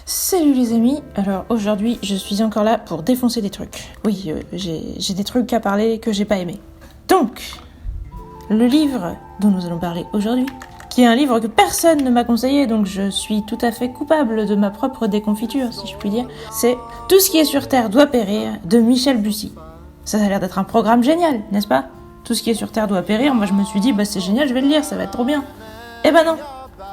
Salut les amis, alors aujourd'hui je suis encore là pour défoncer des trucs. Oui, j'ai des trucs à parler que j'ai pas aimé. Donc, le livre dont nous allons parler aujourd'hui, qui est un livre que personne ne m'a conseillé, donc je suis tout à fait coupable de ma propre déconfiture, si je puis dire, c'est Tout ce qui est sur Terre doit périr de Michel Bussy. Ça a l'air d'être un programme génial, n'est-ce pas ? Tout ce qui est sur Terre doit périr, moi je me suis dit, bah c'est génial, je vais le lire, ça va être trop bien. Eh ben non,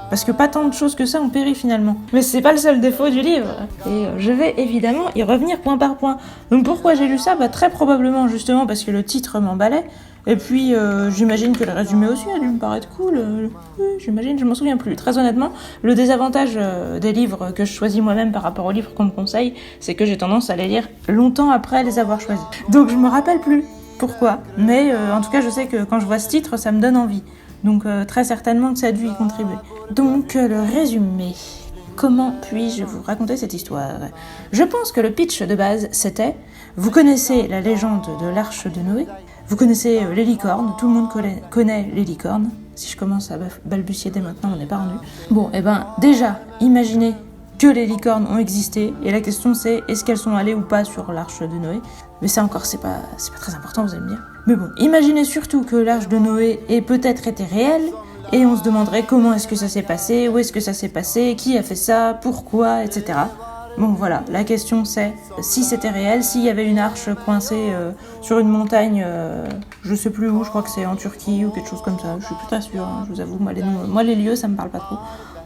parce que pas tant de choses que ça ont péri finalement. Mais c'est pas le seul défaut du livre. Et je vais évidemment y revenir point par point. Donc pourquoi j'ai lu ça ? Bah très probablement justement parce que le titre m'emballait. Et puis j'imagine que le résumé aussi a dû me paraître cool. Oui, j'imagine, je m'en souviens plus. Très honnêtement, le désavantage des livres que je choisis moi-même par rapport aux livres qu'on me conseille, c'est que j'ai tendance à les lire longtemps après les avoir choisis. Donc je me rappelle plus pourquoi. Mais en tout cas, je sais que quand je vois ce titre, ça me donne envie. Donc très certainement que ça a dû y contribuer. Donc le résumé. Comment puis-je vous raconter cette histoire ? Je pense que le pitch de base c'était, vous connaissez la légende de l'arche de Noé, vous connaissez les licornes, tout le monde connaît les licornes. Si je commence à balbutier dès maintenant, on n'est pas rendu. Bon, et ben déjà, imaginez que les licornes ont existé, et la question c'est, est-ce qu'elles sont allées ou pas sur l'arche de Noé ? Mais ça encore, c'est pas très important, vous allez me dire. Mais bon, imaginez surtout que l'arche de Noé ait peut-être été réelle, et on se demanderait comment est-ce que ça s'est passé, où est-ce que ça s'est passé, qui a fait ça, pourquoi, etc. Bon voilà, la question c'est, si c'était réel, s'il y avait une arche coincée sur une montagne, je sais plus où, je crois que c'est en Turquie ou quelque chose comme ça, je suis plus très sûre, hein, je vous avoue, moi les lieux ça me parle pas trop.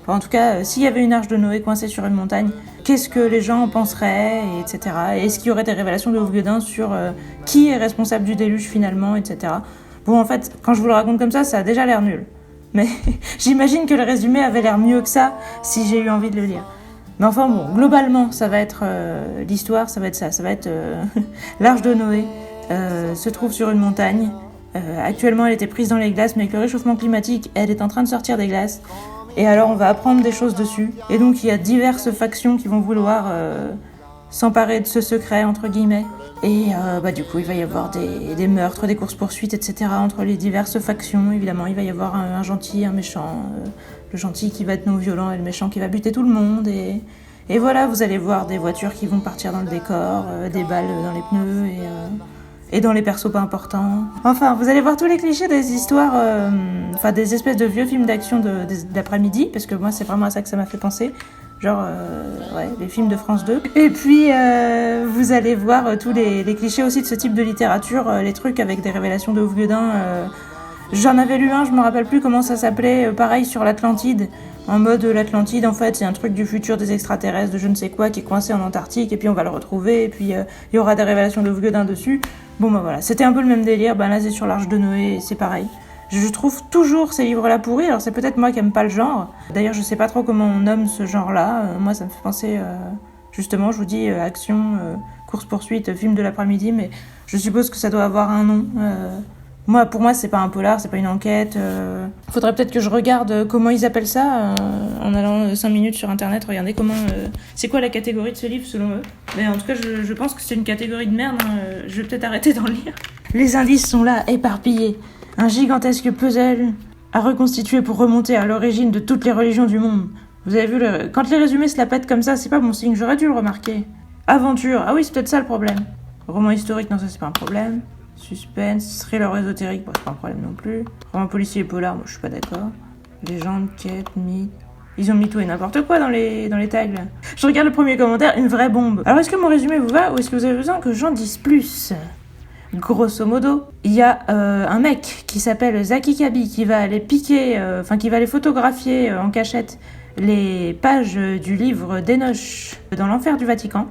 Enfin, en tout cas, s'il y avait une arche de Noé coincée sur une montagne, qu'est-ce que les gens en penseraient, etc. Et est-ce qu'il y aurait des révélations de Houphouët-Guedin sur qui est responsable du déluge finalement, etc. Bon, en fait, quand je vous le raconte comme ça a déjà l'air nul. Mais j'imagine que le résumé avait l'air mieux que ça si j'ai eu envie de le lire. Mais enfin bon, globalement, ça va être l'histoire, ça va être ça. Ça va être l'arche de Noé se trouve sur une montagne. Actuellement, elle était prise dans les glaces, mais avec le réchauffement climatique, elle est en train de sortir des glaces. Et alors on va apprendre des choses dessus. Et donc il y a diverses factions qui vont vouloir s'emparer de ce secret, entre guillemets. Et du coup il va y avoir des meurtres, des courses-poursuites, etc. entre les diverses factions. Évidemment il va y avoir un gentil, un méchant. Le gentil qui va être non violent et le méchant qui va buter tout le monde. Et voilà, vous allez voir des voitures qui vont partir dans le décor, des balles dans les pneus et dans les persos pas importants. Enfin, vous allez voir tous les clichés des histoires, des espèces de vieux films d'action d'après-midi, parce que moi c'est vraiment à ça que ça m'a fait penser. Genre, les films de France 2. Et puis, vous allez voir tous les clichés aussi de ce type de littérature, les trucs avec des révélations de Houphouët-Guedin. J'en avais lu un, je me rappelle plus comment ça s'appelait, pareil sur l'Atlantide. En mode l'Atlantide, en fait, c'est un truc du futur des extraterrestres, de je ne sais quoi, qui est coincé en Antarctique, et puis on va le retrouver, et puis il y aura des révélations de Houphouët-Guedin dessus. Bon, bah voilà, c'était un peu le même délire, là c'est sur l'Arche de Noé, et c'est pareil. Je trouve toujours ces livres-là pourris, alors c'est peut-être moi qui aime pas le genre. D'ailleurs, je sais pas trop comment on nomme ce genre-là. Moi, ça me fait penser, justement, je vous dis, action, course-poursuite, film de l'après-midi, mais je suppose que ça doit avoir un nom. Pour moi, c'est pas un polar, c'est pas une enquête. Faudrait peut-être que je regarde comment ils appellent ça en allant 5 minutes sur internet, regarder comment. C'est quoi la catégorie de ce livre selon eux. Mais en tout cas, je pense que c'est une catégorie de merde. Je vais peut-être arrêter d'en lire. Les indices sont là, éparpillés. Un gigantesque puzzle à reconstituer pour remonter à l'origine de toutes les religions du monde. Vous avez vu, quand les résumés se la pètent comme ça, c'est pas bon signe, j'aurais dû le remarquer. Aventure, ah oui, c'est peut-être ça le problème. Roman historique, non, ça c'est pas un problème. Suspense, thriller ésotérique, c'est pas un problème non plus. Roman policier et polar, moi je suis pas d'accord. Légende, quête, mythe. Ils ont mis tout et n'importe quoi dans les tags là. Je regarde le premier commentaire, une vraie bombe. Alors est-ce que mon résumé vous va ou est-ce que vous avez besoin que j'en dise plus ? Grosso modo, il y a un mec qui s'appelle Zaki Kabi qui va aller qui va aller photographier en cachette les pages du livre d'Enoch dans l'enfer du Vatican.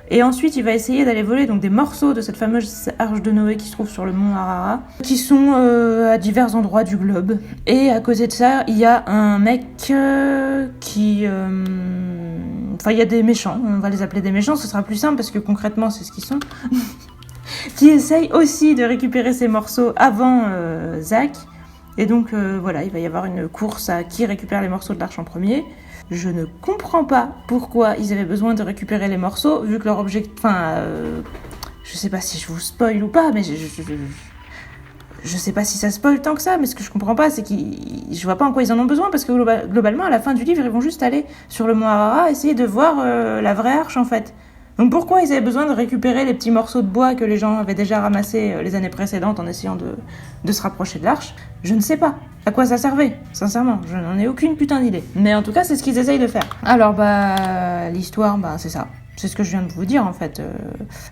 Et ensuite, il va essayer d'aller voler donc des morceaux de cette fameuse arche de Noé qui se trouve sur le mont Harara, qui sont à divers endroits du globe. Et à côté de ça, il y a un mec qui... il y a des méchants, on va les appeler des méchants, ce sera plus simple parce que concrètement, c'est ce qu'ils sont. Qui essaye aussi de récupérer ces morceaux avant Zach. Et donc, il va y avoir une course à qui récupère les morceaux de l'arche en premier. Je ne comprends pas pourquoi ils avaient besoin de récupérer les morceaux, vu que leur objectif... je sais pas si je vous spoil ou pas, mais je sais pas si ça spoil tant que ça, mais ce que je comprends pas, c'est je vois pas en quoi ils en ont besoin, parce que globalement, à la fin du livre, ils vont juste aller sur le mont Arara, essayer de voir la vraie arche, en fait. Donc pourquoi ils avaient besoin de récupérer les petits morceaux de bois que les gens avaient déjà ramassés les années précédentes en essayant de se rapprocher de l'arche? Je ne sais pas. À quoi ça servait? Sincèrement, je n'en ai aucune putain d'idée. Mais en tout cas, c'est ce qu'ils essayent de faire. Alors l'histoire, c'est ça. C'est ce que je viens de vous dire en fait.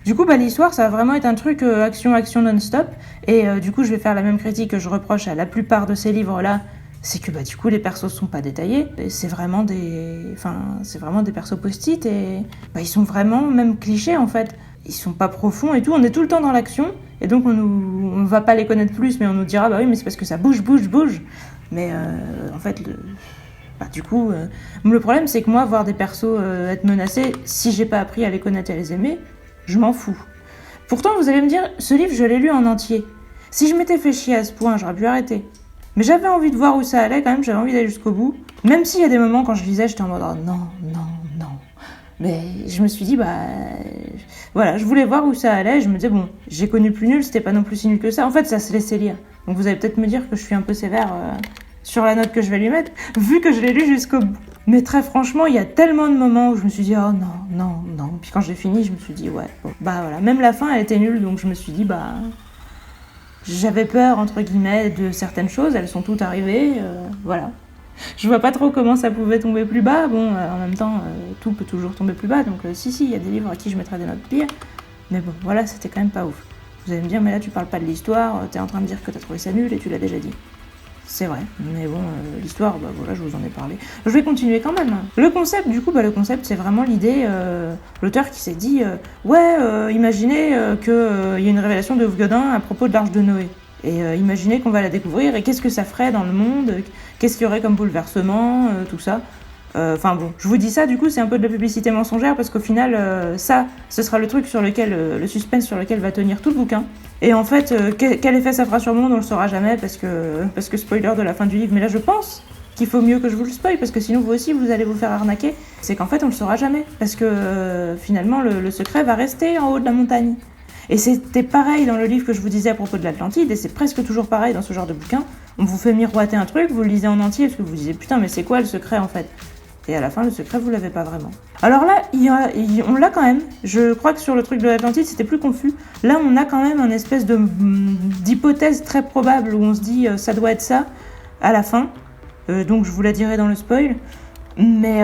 Du coup, l'histoire, ça va vraiment être un truc action non-stop. Et du coup, je vais faire la même critique que je reproche à la plupart de ces livres-là. C'est que du coup, les persos sont pas détaillés. Et c'est vraiment des persos post-it et ils sont vraiment même clichés en fait. Ils sont pas profonds et tout. On est tout le temps dans l'action et donc on va pas les connaître plus, mais on nous dira oui, mais c'est parce que ça bouge. Mais en fait, du coup, le problème c'est que moi, voir des persos être menacés, si j'ai pas appris à les connaître et à les aimer, je m'en fous. Pourtant, vous allez me dire, ce livre, je l'ai lu en entier. Si je m'étais fait chier à ce point, j'aurais pu arrêter. Mais j'avais envie de voir où ça allait quand même, j'avais envie d'aller jusqu'au bout. Même s'il y a des moments quand je lisais, j'étais en mode non. Mais je me suis dit, voilà, je voulais voir où ça allait. Je me disais, j'ai connu plus nul, c'était pas non plus si nul que ça. En fait, ça se laissait lire. Donc vous allez peut-être me dire que je suis un peu sévère sur la note que je vais lui mettre, vu que je l'ai lu jusqu'au bout. Mais très franchement, il y a tellement de moments où je me suis dit, oh non. Puis quand j'ai fini, je me suis dit, ouais, voilà. Même la fin, elle était nulle, donc je me suis dit, j'avais peur, entre guillemets, de certaines choses, elles sont toutes arrivées, voilà. Je vois pas trop comment ça pouvait tomber plus bas, en même temps, tout peut toujours tomber plus bas, donc si, il y a des livres à qui je mettrais des notes pires, mais voilà, c'était quand même pas ouf. Vous allez me dire, mais là tu parles pas de l'histoire, t'es en train de dire que t'as trouvé ça nul et tu l'as déjà dit. C'est vrai, mais l'histoire, voilà, je vous en ai parlé. Je vais continuer quand même. Le concept, du coup, le concept, c'est vraiment l'idée, l'auteur qui s'est dit, imaginez qu'il y a une révélation de Godin à propos de l'Arche de Noé. Et imaginez qu'on va la découvrir, et qu'est-ce que ça ferait dans le monde, qu'est-ce qu'il y aurait comme bouleversement, tout ça. Je vous dis ça, du coup, c'est un peu de la publicité mensongère, parce qu'au final, ce sera le truc sur lequel, le suspense sur lequel va tenir tout le bouquin. Et en fait, quel effet ça fera sur le monde, on le saura jamais, parce que spoiler de la fin du livre, mais là je pense qu'il faut mieux que je vous le spoil, parce que sinon vous aussi vous allez vous faire arnaquer. C'est qu'en fait on le saura jamais, parce que finalement le secret va rester en haut de la montagne. Et c'était pareil dans le livre que je vous disais à propos de l'Atlantide, et c'est presque toujours pareil dans ce genre de bouquin. On vous fait miroiter un truc, vous le lisez en entier, parce que vous vous disiez putain mais c'est quoi le secret en fait? Et à la fin, le secret, vous l'avez pas vraiment. Alors là, on l'a quand même. Je crois que sur le truc de l'Atlantide, c'était plus confus. Là, on a quand même une espèce d'hypothèse très probable où on se dit ça doit être ça à la fin. Donc, je vous la dirai dans le spoil. Mais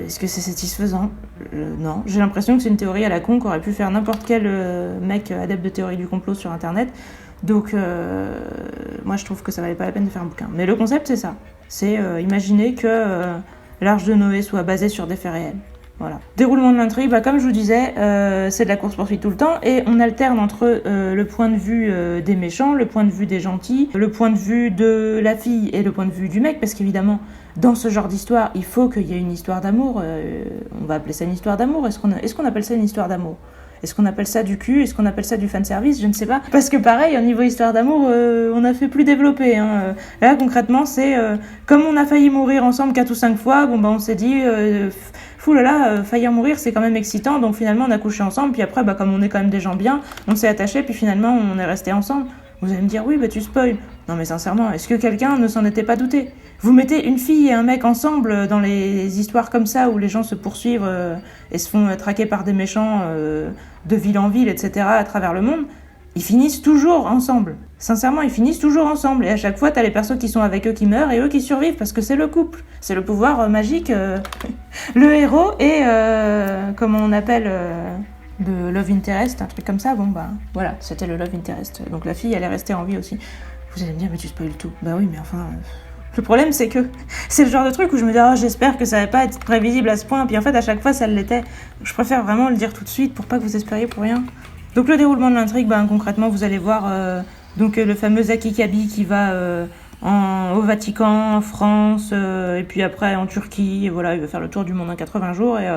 est-ce que c'est satisfaisant? Non. J'ai l'impression que c'est une théorie à la con qu'aurait pu faire n'importe quel mec adepte de théorie du complot sur Internet. Donc, moi, je trouve que ça valait pas la peine de faire un bouquin. Mais le concept, c'est ça. C'est imaginer que l'Arche de Noé soit basée sur des faits réels. Voilà. Déroulement de l'intrigue, comme je vous disais, c'est de la course-poursuite tout le temps, et on alterne entre le point de vue des méchants, le point de vue des gentils, le point de vue de la fille et le point de vue du mec, parce qu'évidemment, dans ce genre d'histoire, il faut qu'il y ait une histoire d'amour. On va appeler ça une histoire d'amour. Est-ce qu'on appelle ça une histoire d'amour? Est-ce qu'on appelle ça du cul? Est-ce qu'on appelle ça du fanservice? Je ne sais pas. Parce que pareil, au niveau histoire d'amour, on a fait plus développer. Là, concrètement, c'est comme on a failli mourir ensemble 4 ou 5 fois, on s'est dit, faillir mourir, c'est quand même excitant. Donc finalement, on a couché ensemble. Puis après, comme on est quand même des gens bien, on s'est attachés. Puis finalement, on est restés ensemble. Vous allez me dire, oui, tu spoil. Non, mais sincèrement, est-ce que quelqu'un ne s'en était pas douté? Vous mettez une fille et un mec ensemble dans les histoires comme ça où les gens se poursuivent et se font traquer par des méchants de ville en ville, etc. à travers le monde, ils finissent toujours ensemble. Sincèrement, ils finissent toujours ensemble. Et à chaque fois, t'as les persos qui sont avec eux qui meurent et eux qui survivent parce que c'est le couple. C'est le pouvoir magique. Le héros et, comment on appelle... de Love Interest, un truc comme ça, voilà, c'était le Love Interest. Donc la fille, elle est restée en vie aussi. Vous allez me dire, mais tu spoil tout. Oui, mais enfin... Le problème, c'est que c'est le genre de truc où je me dis, j'espère que ça va pas être prévisible à ce point, puis en fait, à chaque fois, ça l'était. Je préfère vraiment le dire tout de suite pour pas que vous espériez pour rien. Donc le déroulement de l'intrigue, concrètement, vous allez voir le fameux Zaki Kabi qui va au Vatican, en France, et puis après en Turquie, et voilà, il va faire le tour du monde en 80 jours, et...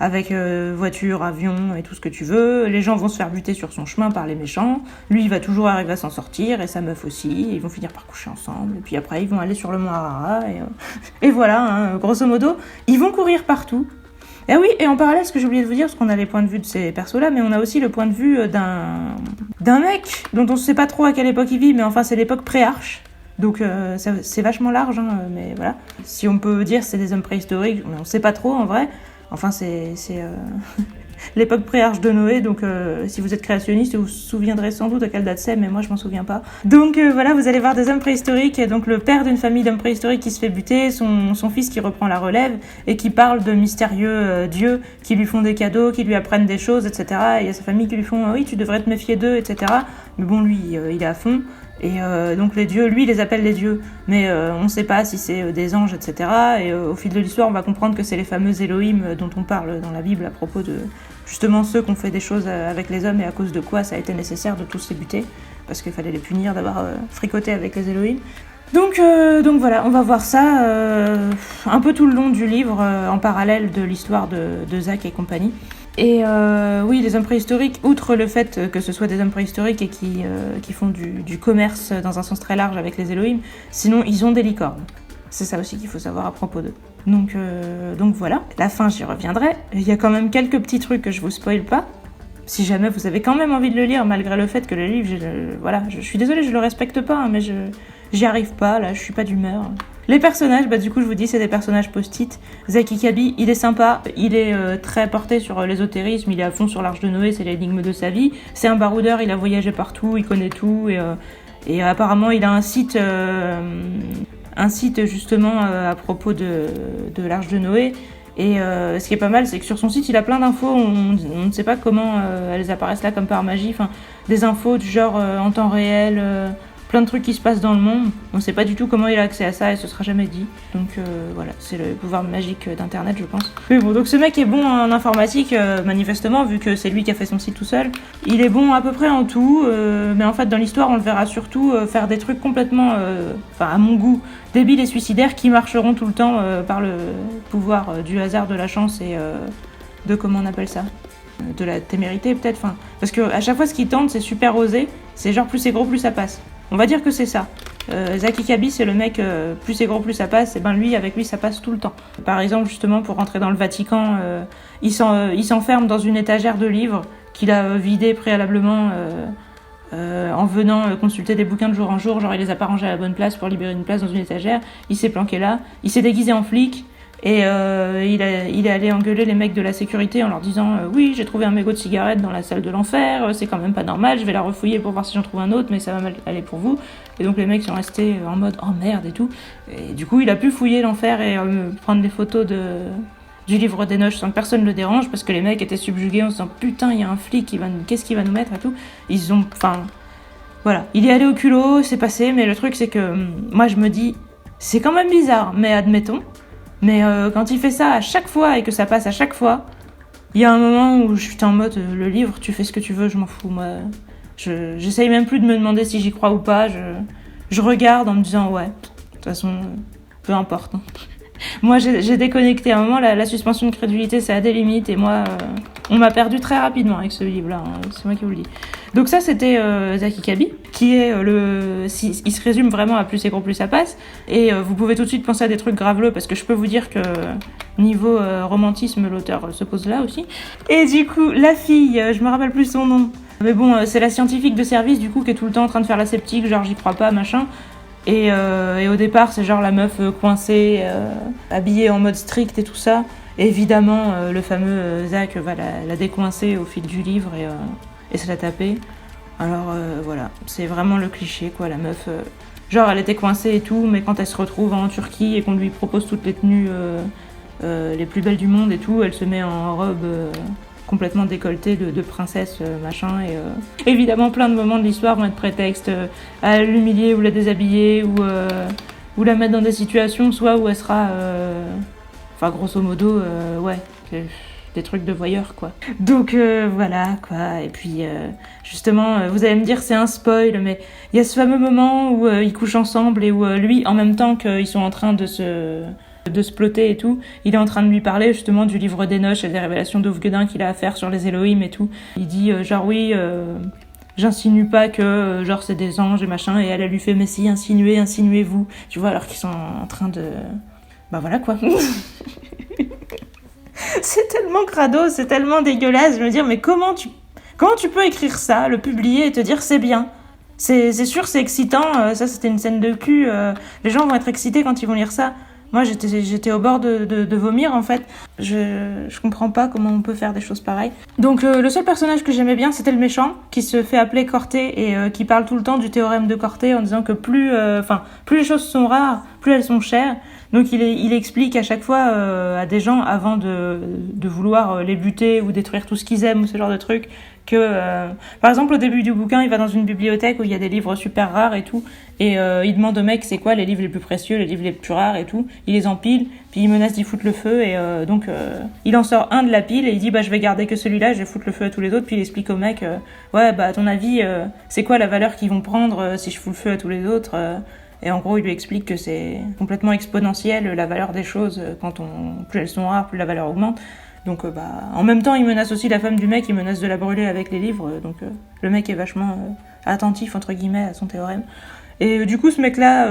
avec voiture, avion et tout ce que tu veux. Les gens vont se faire buter sur son chemin par les méchants. Lui, il va toujours arriver à s'en sortir, et sa meuf aussi. Ils vont finir par coucher ensemble. Et puis après, ils vont aller sur le mont Arara. Et voilà, grosso modo, ils vont courir partout. Et oui, et en parallèle, ce que j'ai oublié de vous dire, parce qu'on a les points de vue de ces persos-là, mais on a aussi le point de vue d'un mec dont on sait pas trop à quelle époque il vit, mais enfin c'est l'époque pré-arche. Donc c'est vachement large, hein, mais voilà. Si on peut dire c'est des hommes préhistoriques, mais on sait pas trop en vrai. Enfin c'est l'époque pré-arche de Noé, donc si vous êtes créationniste, vous vous souviendrez sans doute à quelle date c'est, mais moi je m'en souviens pas. Donc voilà, vous allez voir des hommes préhistoriques, donc le père d'une famille d'hommes préhistoriques qui se fait buter, son fils qui reprend la relève, et qui parle de mystérieux dieux qui lui font des cadeaux, qui lui apprennent des choses, etc. Et il y a sa famille qui lui font « oui, tu devrais te méfier d'eux, etc. » Mais bon, lui, il est à fond. Et donc les dieux, lui, il les appelle les dieux, mais on ne sait pas si c'est des anges, etc. Et au fil de l'histoire, on va comprendre que c'est les fameux Elohim dont on parle dans la Bible à propos de justement ceux qui ont fait des choses avec les hommes et à cause de quoi ça a été nécessaire de tous les buter, parce qu'il fallait les punir d'avoir fricoté avec les Elohim. Donc voilà, on va voir ça un peu tout le long du livre, en parallèle de l'histoire de Zach et compagnie. Et oui, les hommes préhistoriques, outre le fait que ce soit des hommes préhistoriques et qui font du commerce dans un sens très large avec les Elohim, sinon ils ont des licornes. C'est ça aussi qu'il faut savoir à propos d'eux. Donc voilà, la fin j'y reviendrai. Il y a quand même quelques petits trucs que je vous spoil pas. Si jamais vous avez quand même envie de le lire, malgré le fait que le livre, je suis désolée, je le respecte pas, hein, mais j'y arrive pas, là, je suis pas d'humeur. Les personnages, du coup je vous dis, c'est des personnages post-it. Zach Kaby, il est sympa, il est très porté sur l'ésotérisme, il est à fond sur l'Arche de Noé, c'est l'énigme de sa vie. C'est un baroudeur, il a voyagé partout, il connaît tout, et apparemment il a un site justement à propos de l'Arche de Noé. Et ce qui est pas mal, c'est que sur son site, il a plein d'infos, on ne sait pas comment elles apparaissent là comme par magie, enfin, des infos du genre en temps réel, plein de trucs qui se passent dans le monde. On ne sait pas du tout comment il a accès à ça et ce sera jamais dit. Donc voilà, c'est le pouvoir magique d'internet, je pense. Mais bon, donc ce mec est bon en informatique, manifestement, vu que c'est lui qui a fait son site tout seul. Il est bon à peu près en tout, mais en fait dans l'histoire on le verra surtout faire des trucs complètement, à mon goût, débiles et suicidaires qui marcheront tout le temps par le pouvoir du hasard, de la chance et de comment on appelle ça, de la témérité peut-être, parce que à chaque fois ce qu'il tente c'est super osé, c'est genre plus c'est gros plus ça passe. On va dire que c'est ça. Zach Kaby, c'est le mec, plus c'est gros, plus ça passe, et lui, avec lui, ça passe tout le temps. Par exemple, justement, pour rentrer dans le Vatican, il s'enferme dans une étagère de livres qu'il a vidé préalablement en venant consulter des bouquins de jour en jour, genre il les a pas rangés à la bonne place pour libérer une place dans une étagère, il s'est planqué là, il s'est déguisé en flic, et il est allé engueuler les mecs de la sécurité en leur disant oui, j'ai trouvé un mégot de cigarette dans la salle de l'enfer, c'est quand même pas normal, je vais la refouiller pour voir si j'en trouve un autre, mais ça va mal aller pour vous. Et donc les mecs sont restés en mode oh merde et tout, et du coup il a pu fouiller l'enfer et prendre des photos du livre des noches sans que personne le dérange, parce que les mecs étaient subjugués en se disant putain, il y a un flic, qu'est-ce qu'il va nous mettre et tout. Voilà, il est allé au culot, c'est passé, mais le truc c'est que moi je me dis c'est quand même bizarre, mais admettons. Mais quand il fait ça à chaque fois et que ça passe à chaque fois, il y a un moment où je suis en mode le livre, tu fais ce que tu veux, je m'en fous. Moi, j'essaye même plus de me demander si j'y crois ou pas. Je regarde en me disant ouais, de toute façon, peu importe. Hein. Moi, j'ai déconnecté. À un moment, la suspension de crédulité, c'est à des limites. Et moi, on m'a perdu très rapidement avec ce livre-là. Hein, c'est moi qui vous le dis. Donc ça, c'était Zach Kaby, qui est il se résume vraiment à plus c'est gros, plus ça passe. Et vous pouvez tout de suite penser à des trucs graveleux, parce que je peux vous dire que niveau romantisme, l'auteur se pose là aussi. Et du coup, la fille, je me rappelle plus son nom. Mais bon, c'est la scientifique de service, du coup, qui est tout le temps en train de faire la sceptique, genre j'y crois pas, machin. Et au départ, c'est genre la meuf coincée, habillée en mode strict et tout ça. Et évidemment, le fameux Zach va la décoincer au fil du livre et se la taper. Alors voilà, c'est vraiment le cliché, quoi, la meuf. Genre, elle était coincée et tout, mais quand elle se retrouve en Turquie et qu'on lui propose toutes les tenues les plus belles du monde et tout, elle se met en robe complètement décolletée de princesse, machin. Et évidemment, plein de moments de l'histoire vont être prétexte à l'humilier ou la déshabiller ou la mettre dans des situations, soit où elle sera... grosso modo, ouais... des trucs de voyeurs, quoi. Donc voilà, quoi. Et puis justement, vous allez me dire c'est un spoil, mais il y a ce fameux moment où ils couchent ensemble et où lui, en même temps qu'ils sont en train de se plotter et tout, il est en train de lui parler justement du livre des noches et des révélations d'Ovguedin qu'il a à faire sur les Elohim et tout. Il dit genre oui, j'insinue pas que genre c'est des anges et machin, et elle lui fait mais si, insinuez-vous, tu vois, alors qu'ils sont en train de... Bah voilà, quoi. C'est tellement crado, c'est tellement dégueulasse. Je me dis, mais comment tu Comment tu peux écrire ça, le publier et te dire c'est bien? C'est sûr, c'est excitant, ça c'était une scène de cul, les gens vont être excités quand ils vont lire ça. Moi j'étais au bord de vomir en fait. Je comprends pas comment on peut faire des choses pareilles. Donc le seul personnage que j'aimais bien c'était le méchant, qui se fait appeler Corté et qui parle tout le temps du théorème de Corté en disant que plus les choses sont rares, plus elles sont chères. Donc il explique à chaque fois à des gens avant de vouloir les buter ou détruire tout ce qu'ils aiment ou ce genre de trucs que par exemple au début du bouquin il va dans une bibliothèque où il y a des livres super rares et tout et il demande au mec c'est quoi les livres les plus précieux, les livres les plus rares et tout, il les empile puis il menace d'y foutre le feu et donc il en sort un de la pile et il dit bah je vais garder que celui-là, je vais foutre le feu à tous les autres, puis il explique au mec ouais bah à ton avis c'est quoi la valeur qu'ils vont prendre si je fous le feu à tous les autres et en gros, il lui explique que c'est complètement exponentiel la valeur des choses. Plus elles sont rares, plus la valeur augmente. Donc, en même temps, il menace aussi la femme du mec, il menace de la brûler avec les livres. Donc, le mec est vachement attentif, entre guillemets, à son théorème. Et du coup, ce mec-là,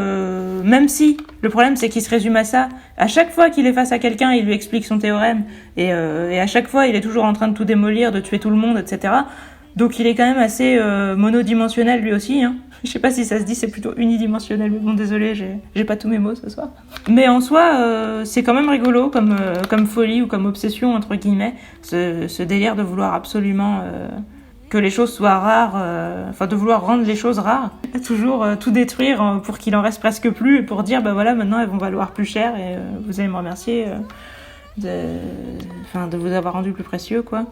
même si le problème, c'est qu'il se résume à ça, à chaque fois qu'il est face à quelqu'un, il lui explique son théorème. Et à chaque fois, il est toujours en train de tout démolir, de tuer tout le monde, etc. Donc, il est quand même assez monodimensionnel, lui aussi, hein. Je sais pas si ça se dit, c'est plutôt unidimensionnel, mais bon, désolé, j'ai pas tous mes mots ce soir. Mais en soi, c'est quand même rigolo comme folie ou comme obsession, entre guillemets, ce délire de vouloir absolument que les choses soient rares, de vouloir rendre les choses rares, toujours tout détruire pour qu'il en reste presque plus, et pour dire, bah voilà, maintenant elles vont valoir plus cher, et vous allez me remercier de vous avoir rendu plus précieux, quoi.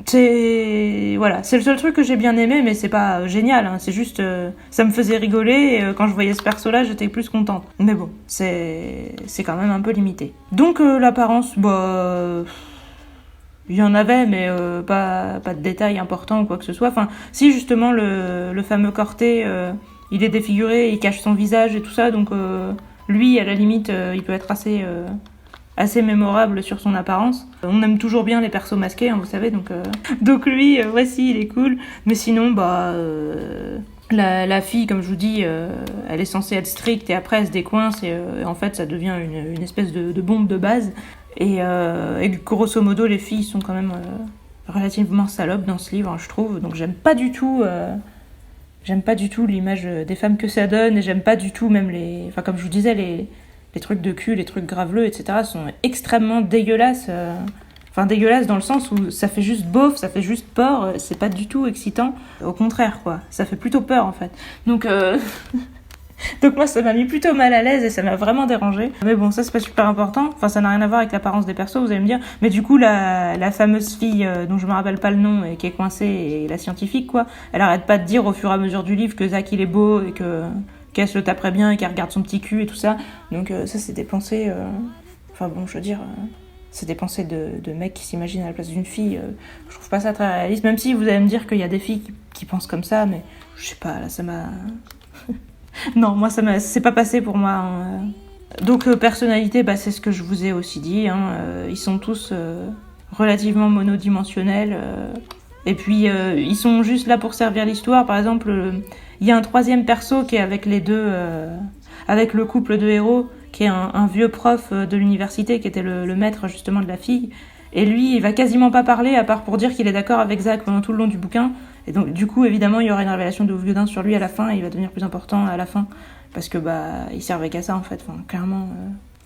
C'est le seul truc que j'ai bien aimé, mais c'est pas génial, hein. C'est juste ça me faisait rigoler et quand je voyais ce perso là j'étais plus contente, mais bon c'est quand même un peu limité. Donc l'apparence il y en avait mais pas de détails importants ou quoi que ce soit, enfin si justement le fameux Corté il est défiguré, il cache son visage et tout ça, donc lui à la limite il peut être assez mémorable sur son apparence. On aime toujours bien les persos masqués, hein, vous savez, donc lui, voici, il est cool. Mais sinon, la fille, comme je vous dis, elle est censée être stricte et après elle se décoince et en fait ça devient une espèce de bombe de base. Et grosso modo, les filles sont quand même relativement salopes dans ce livre, hein, je trouve. Donc j'aime pas du tout l'image des femmes que ça donne et j'aime pas du tout même comme je vous disais, les trucs de cul, les trucs graveleux, etc. sont extrêmement dégueulasses. Dégueulasses dans le sens où ça fait juste beauf, ça fait juste peur, c'est pas du tout excitant. Au contraire, quoi. Ça fait plutôt peur, en fait. Donc moi, ça m'a mis plutôt mal à l'aise et ça m'a vraiment dérangée. Mais bon, ça, c'est pas super important. Enfin, ça n'a rien à voir avec l'apparence des persos, vous allez me dire. Mais du coup, la fameuse fille dont je me rappelle pas le nom et qui est coincée, et la scientifique, quoi, elle arrête pas de dire au fur et à mesure du livre que Zach, il est beau et qu'elle se le taperait bien et qu'elle regarde son petit cul et tout ça. Donc ça, c'est des pensées... c'est des pensées de mecs qui s'imaginent à la place d'une fille. Je trouve pas ça très réaliste, même si vous allez me dire qu'il y a des filles qui pensent comme ça, mais je sais pas, là, ça m'a... non, moi, c'est pas passé pour moi, hein. Donc, personnalité, c'est ce que je vous ai aussi dit, hein. Ils sont tous relativement monodimensionnels. Et puis, ils sont juste là pour servir l'histoire. Par exemple... Il y a un troisième perso qui est avec les deux, avec le couple de héros, qui est un vieux prof de l'université, qui était le maître justement de la fille. Et lui, il va quasiment pas parler, à part pour dire qu'il est d'accord avec Zach pendant tout le long du bouquin. Et donc, du coup, évidemment, il y aura une révélation de Ouf-Gueudin sur lui à la fin, et il va devenir plus important à la fin. Parce que, il servait qu'à ça, en fait, clairement...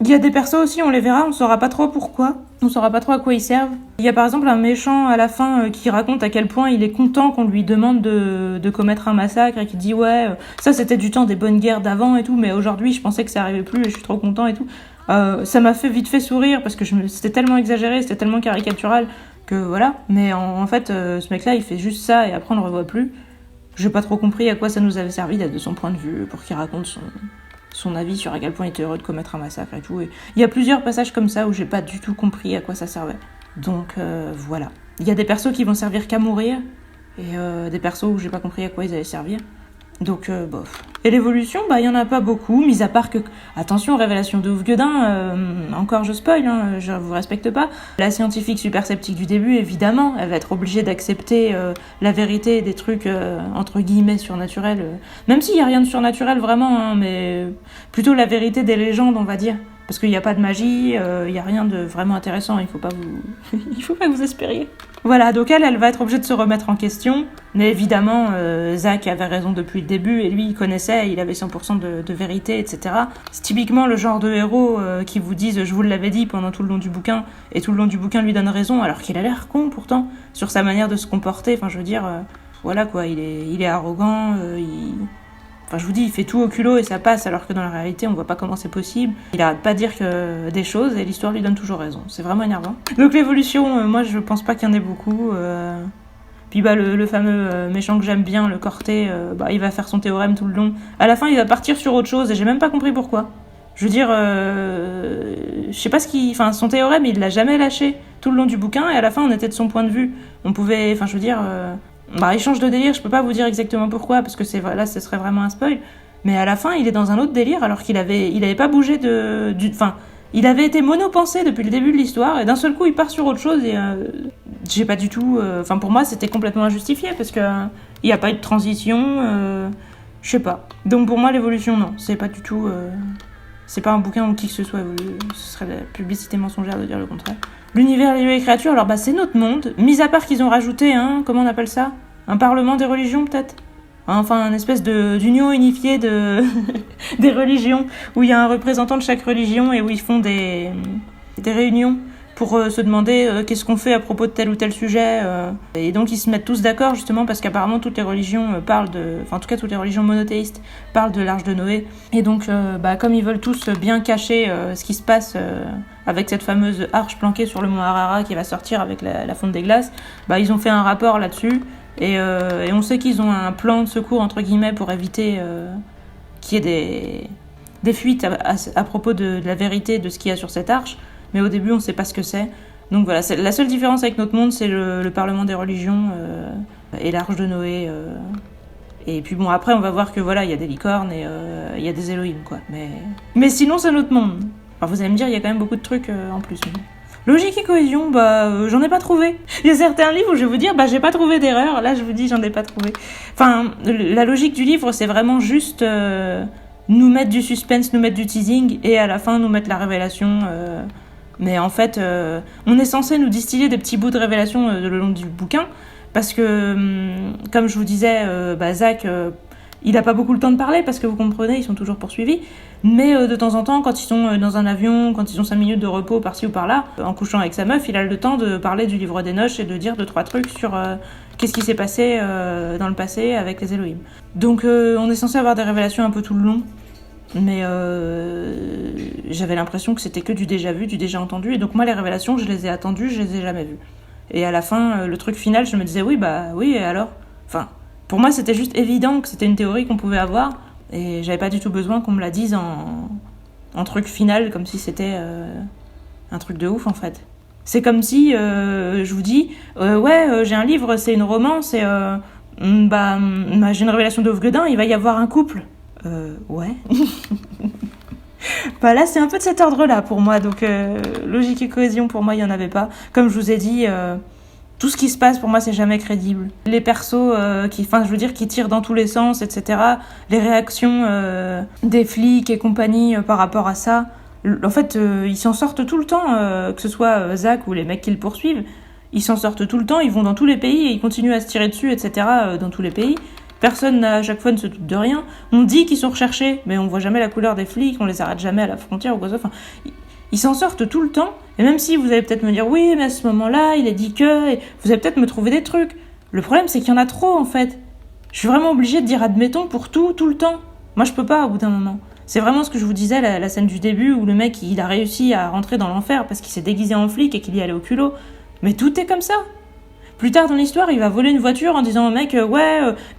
Il y a des persos aussi, on les verra, on saura pas trop pourquoi, on saura pas trop à quoi ils servent. Il y a par exemple un méchant à la fin qui raconte à quel point il est content qu'on lui demande de commettre un massacre et qui dit ouais, ça c'était du temps des bonnes guerres d'avant et tout, mais aujourd'hui je pensais que ça arrivait plus et je suis trop content et tout. Ça m'a fait vite fait sourire parce que c'était tellement exagéré, c'était tellement caricatural que voilà, mais en fait ce mec là il fait juste ça et après on le revoit plus. J'ai pas trop compris à quoi ça nous avait servi d'être de son point de vue pour qu'il raconte son avis sur à quel point il était heureux de commettre un massacre et tout. Et il y a plusieurs passages comme ça où j'ai pas du tout compris à quoi ça servait. Donc voilà. Il y a des persos qui vont servir qu'à mourir et des persos où j'ai pas compris à quoi ils allaient servir. Donc bof. Et l'évolution, il y en a pas beaucoup, mis à part que... Attention, révélation de Ouf-Gueudin, encore je spoil, hein, je vous respecte pas. La scientifique super sceptique du début, évidemment, elle va être obligée d'accepter la vérité des trucs, entre guillemets, surnaturels. Même s'il y a rien de surnaturel vraiment, hein, mais plutôt la vérité des légendes, on va dire. Parce qu'il n'y a pas de magie, il n'y a rien de vraiment intéressant, il faut pas que vous espériez. Voilà, donc elle va être obligée de se remettre en question. Mais évidemment, Zach avait raison depuis le début, et lui, il connaissait, il avait 100% de vérité, etc. C'est typiquement le genre de héros qui vous disent « je vous l'avais dit » pendant tout le long du bouquin, et tout le long du bouquin lui donne raison, alors qu'il a l'air con pourtant, sur sa manière de se comporter. Enfin, je veux dire, voilà quoi, il est arrogant, Enfin, je vous dis, il fait tout au culot et ça passe, alors que dans la réalité, on voit pas comment c'est possible. Il arrête pas de dire des choses et l'histoire lui donne toujours raison. C'est vraiment énervant. Donc l'évolution, moi, je pense pas qu'il y en ait beaucoup. Puis le fameux méchant que j'aime bien, le Corté, il va faire son théorème tout le long. À la fin, il va partir sur autre chose et j'ai même pas compris pourquoi. Je veux dire, je sais pas Enfin, son théorème, il l'a jamais lâché tout le long du bouquin et à la fin, on était de son point de vue. On pouvait... Enfin, je veux dire... il change de délire, je peux pas vous dire exactement pourquoi, parce que là, ce serait vraiment un spoil. Mais à la fin, il est dans un autre délire, alors qu'il avait pas bougé Enfin, il avait été monopensé depuis le début de l'histoire, et d'un seul coup, il part sur autre chose, et j'ai pas du tout... Enfin, pour moi, c'était complètement injustifié, parce que il y a pas eu de transition, je sais pas. Donc pour moi, l'évolution, non, c'est pas du tout... c'est pas un bouquin où qui que ce soit évolue, ce serait de la publicité mensongère de dire le contraire. L'univers, les lieux et les créatures, alors c'est notre monde, mis à part qu'ils ont rajouté, comment on appelle ça ? Un parlement des religions, peut-être ? Enfin, une espèce d'union unifiée des religions, où il y a un représentant de chaque religion et où ils font des réunions pour se demander qu'est-ce qu'on fait à propos de tel ou tel sujet. Et donc ils se mettent tous d'accord, justement, parce qu'apparemment toutes les religions parlent de... Enfin, en tout cas, toutes les religions monothéistes parlent de l'Arche de Noé. Et donc, comme ils veulent tous bien cacher ce qui se passe... avec cette fameuse arche planquée sur le mont Harara qui va sortir avec la fonte des glaces, ils ont fait un rapport là-dessus et on sait qu'ils ont un plan de secours entre guillemets pour éviter qu'il y ait des fuites à propos de la vérité de ce qu'il y a sur cette arche, mais au début on ne sait pas ce que c'est. Donc voilà, la seule différence avec notre monde, c'est le Parlement des religions et l'Arche de Noé. Et puis bon, après on va voir que voilà, il y a des licornes et il y a des Elohim, quoi. Mais sinon c'est notre monde. Alors vous allez me dire, il y a quand même beaucoup de trucs en plus. Logique et cohésion, j'en ai pas trouvé. Il y a certains livres où je vais vous dire, j'ai pas trouvé d'erreur. Là, je vous dis, j'en ai pas trouvé. Enfin, la logique du livre, c'est vraiment juste nous mettre du suspense, nous mettre du teasing, et à la fin, nous mettre la révélation. Mais en fait, on est censé nous distiller des petits bouts de révélation le long du bouquin, parce que, comme je vous disais, Zach... il n'a pas beaucoup le temps de parler parce que vous comprenez, ils sont toujours poursuivis. Mais de temps en temps, quand ils sont dans un avion, quand ils ont 5 minutes de repos par-ci ou par-là, en couchant avec sa meuf, il a le temps de parler du livre des noces et de dire 2-3 trucs sur qu'est-ce qui s'est passé dans le passé avec les Elohim. Donc on est censé avoir des révélations un peu tout le long. Mais j'avais l'impression que c'était que du déjà vu, du déjà entendu. Et donc moi, les révélations, je les ai attendues, je les ai jamais vues. Et à la fin, le truc final, je me disais oui, et alors ? Enfin... Pour moi, c'était juste évident que c'était une théorie qu'on pouvait avoir et j'avais pas du tout besoin qu'on me la dise en truc final, comme si c'était un truc de ouf, en fait. C'est comme si, je vous dis, j'ai un livre, c'est une romance et j'ai une révélation de Godin, il va y avoir un couple. Ouais. Là, c'est un peu de cet ordre-là pour moi, donc logique et cohésion, pour moi, il y en avait pas. Comme je vous ai dit... Tout ce qui se passe, pour moi, c'est jamais crédible. Les persos qui tirent dans tous les sens, etc. Les réactions des flics et compagnie par rapport à ça. En fait, ils s'en sortent tout le temps, que ce soit Zach ou les mecs qui le poursuivent. Ils s'en sortent tout le temps, ils vont dans tous les pays et ils continuent à se tirer dessus, etc. Dans tous les pays. Personne, à chaque fois, ne se doute de rien. On dit qu'ils sont recherchés, mais on voit jamais la couleur des flics, on les arrête jamais à la frontière ou quoi que ce soit. Ils s'en sortent tout le temps, et même si vous allez peut-être me dire « Oui, mais à ce moment-là, il a dit que... » et vous allez peut-être me trouver des trucs. Le problème, c'est qu'il y en a trop, en fait. Je suis vraiment obligée de dire « admettons » pour tout le temps. Moi, je peux pas, au bout d'un moment. C'est vraiment ce que je vous disais, la scène du début, où le mec, il a réussi à rentrer dans l'enfer parce qu'il s'est déguisé en flic et qu'il y allait au culot. Mais tout est comme ça. Plus tard dans l'histoire, il va voler une voiture en disant au mec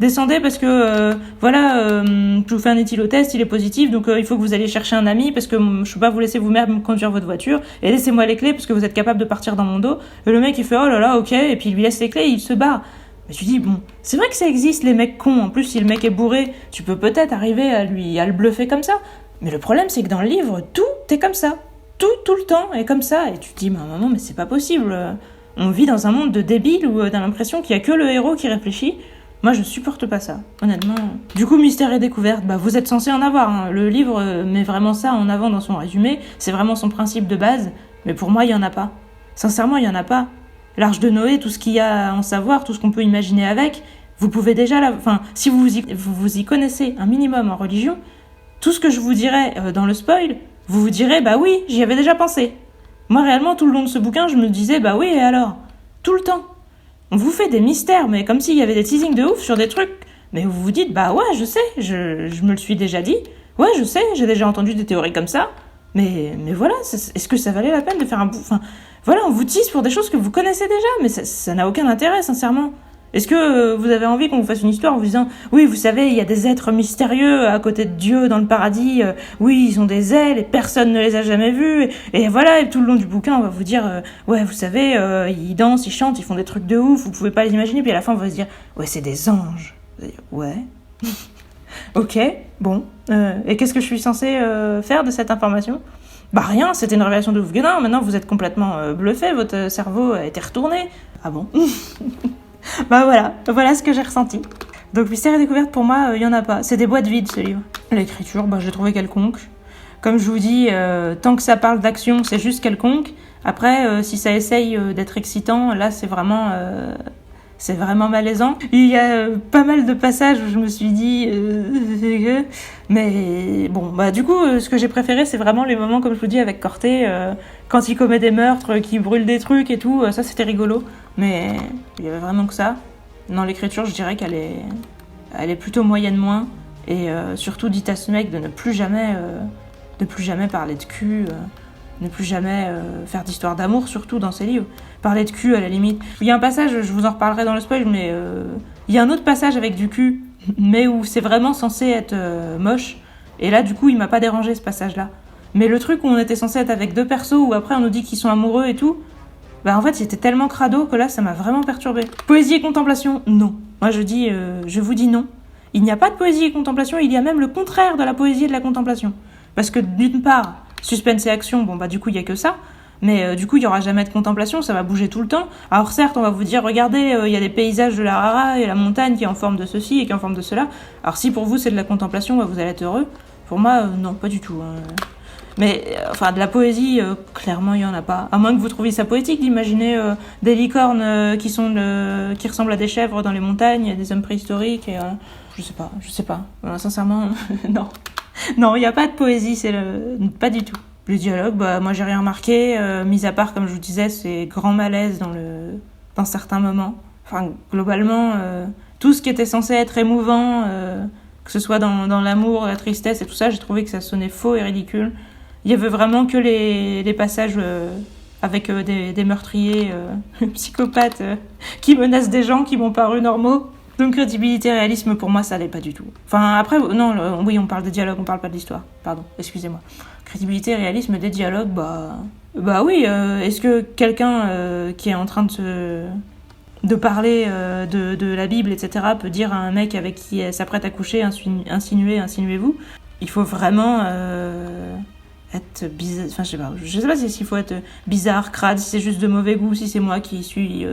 descendez parce que je vous fais un éthylotest, il est positif, donc il faut que vous alliez chercher un ami parce que je peux pas vous laisser vous-même conduire votre voiture et laissez-moi les clés parce que vous êtes capable de partir dans mon dos. Et le mec il fait oh là là ok et puis il lui laisse les clés et il se barre. Mais tu dis bon, c'est vrai que ça existe les mecs cons. En plus si le mec est bourré, tu peux peut-être arriver à le bluffer comme ça. Mais le problème c'est que dans le livre tout est comme ça, tout le temps est comme ça et tu te dis maman mais c'est pas possible. On vit dans un monde de débiles où t'as l'impression qu'il y a que le héros qui réfléchit. Moi, je supporte pas ça, honnêtement. Du coup, Mystère et Découverte, bah, vous êtes censé en avoir. Hein. Le livre met vraiment ça en avant dans son résumé. C'est vraiment son principe de base. Mais pour moi, il y en a pas. Sincèrement, il y en a pas. L'Arche de Noé, tout ce qu'il y a à en savoir, tout ce qu'on peut imaginer avec, vous pouvez déjà... Enfin, si vous y connaissez un minimum en religion, tout ce que je vous dirai dans le spoil, vous vous direz, bah oui, j'y avais déjà pensé. Moi, réellement, tout le long de ce bouquin, je me disais, bah oui, et alors ? Tout le temps. On vous fait des mystères, mais comme s'il y avait des teasings de ouf sur des trucs. Mais vous vous dites, bah ouais, je sais, je me le suis déjà dit. Ouais, je sais, j'ai déjà entendu des théories comme ça. Mais voilà, est-ce que ça valait la peine de faire un bout... Enfin, voilà, on vous tease pour des choses que vous connaissez déjà, mais ça n'a aucun intérêt, sincèrement. Est-ce que vous avez envie qu'on vous fasse une histoire en vous disant « Oui, vous savez, il y a des êtres mystérieux à côté de Dieu dans le paradis. Oui, ils ont des ailes et personne ne les a jamais vus. Et voilà, et tout le long du bouquin, on va vous dire Ouais, vous savez, ils dansent, ils chantent, ils font des trucs de ouf, vous pouvez pas les imaginer. Puis à la fin, on va se dire « Ouais, c'est des anges. » Vous allez dire « Ouais. » Ok, bon. Et qu'est-ce que je suis censée faire de cette information ? Bah rien, c'était une révélation de ouf. Non, maintenant vous êtes complètement bluffé, votre cerveau a été retourné. Ah bon ? Bah voilà ce que j'ai ressenti. Donc Mystère et Découverte, pour moi, il y en a pas. C'est des boîtes vides, ce livre. L'écriture, bah je l'ai trouvé quelconque. Comme je vous dis, tant que ça parle d'action, c'est juste quelconque. Après, si ça essaye d'être excitant, là c'est vraiment malaisant. Il y a pas mal de passages où je me suis dit mais bon, bah du coup ce que j'ai préféré, c'est vraiment les moments, comme je vous dis, avec Corté, quand il commet des meurtres, qu'il brûle des trucs et tout, ça c'était rigolo, mais il y avait vraiment que ça. Dans l'écriture, je dirais qu'elle est plutôt moyenne moins, et surtout dites à ce mec de ne plus jamais parler de cul, ne plus jamais faire d'histoire d'amour, surtout dans ses livres. Parler de cul, à la limite. Il y a un passage, je vous en reparlerai dans le spoil, mais il y a un autre passage avec du cul, mais où c'est vraiment censé être moche. Et là, du coup, il m'a pas dérangé, ce passage-là. Mais le truc où on était censé être avec deux persos, où après on nous dit qu'ils sont amoureux et tout, bah en fait, c'était tellement crado que là, ça m'a vraiment perturbé. Poésie et contemplation, non. Moi, je vous dis non. Il n'y a pas de poésie et contemplation, il y a même le contraire de la poésie et de la contemplation. Parce que d'une part, suspense et action, bon bah du coup il y a que ça, mais du coup il y aura jamais de contemplation, ça va bouger tout le temps. Alors certes on va vous dire regardez, il y a des paysages de la Rara et la montagne qui est en forme de ceci et qui est en forme de cela. Alors si pour vous c'est de la contemplation, bah, vous allez être heureux. Pour moi non, pas du tout. Mais enfin de la poésie, clairement il y en a pas. À moins que vous trouviez ça poétique d'imaginer des licornes qui ressemblent à des chèvres dans les montagnes, des hommes préhistoriques. Et, je sais pas. Sincèrement non. Non, il n'y a pas de poésie, pas du tout. Le dialogue, bah moi j'ai rien remarqué, mis à part, comme je vous disais, ces grands malaises dans certains moments. Enfin, globalement, tout ce qui était censé être émouvant, que ce soit dans l'amour, la tristesse et tout ça, j'ai trouvé que ça sonnait faux et ridicule. Il y avait vraiment que les passages avec des meurtriers psychopathes qui menacent des gens qui m'ont paru normaux. Donc crédibilité, réalisme, pour moi, ça l'est pas du tout. Enfin, après, non, oui, on parle de dialogue, on parle pas de l'histoire. Pardon, excusez-moi. Crédibilité, réalisme, des dialogues, bah oui, est-ce que quelqu'un qui est en train de parler de la Bible, etc., peut dire à un mec avec qui elle s'apprête à coucher, insinuez-vous ? Il faut vraiment être bizarre, enfin, je sais pas s'il faut être bizarre, crade, si c'est juste de mauvais goût, si c'est moi qui suis...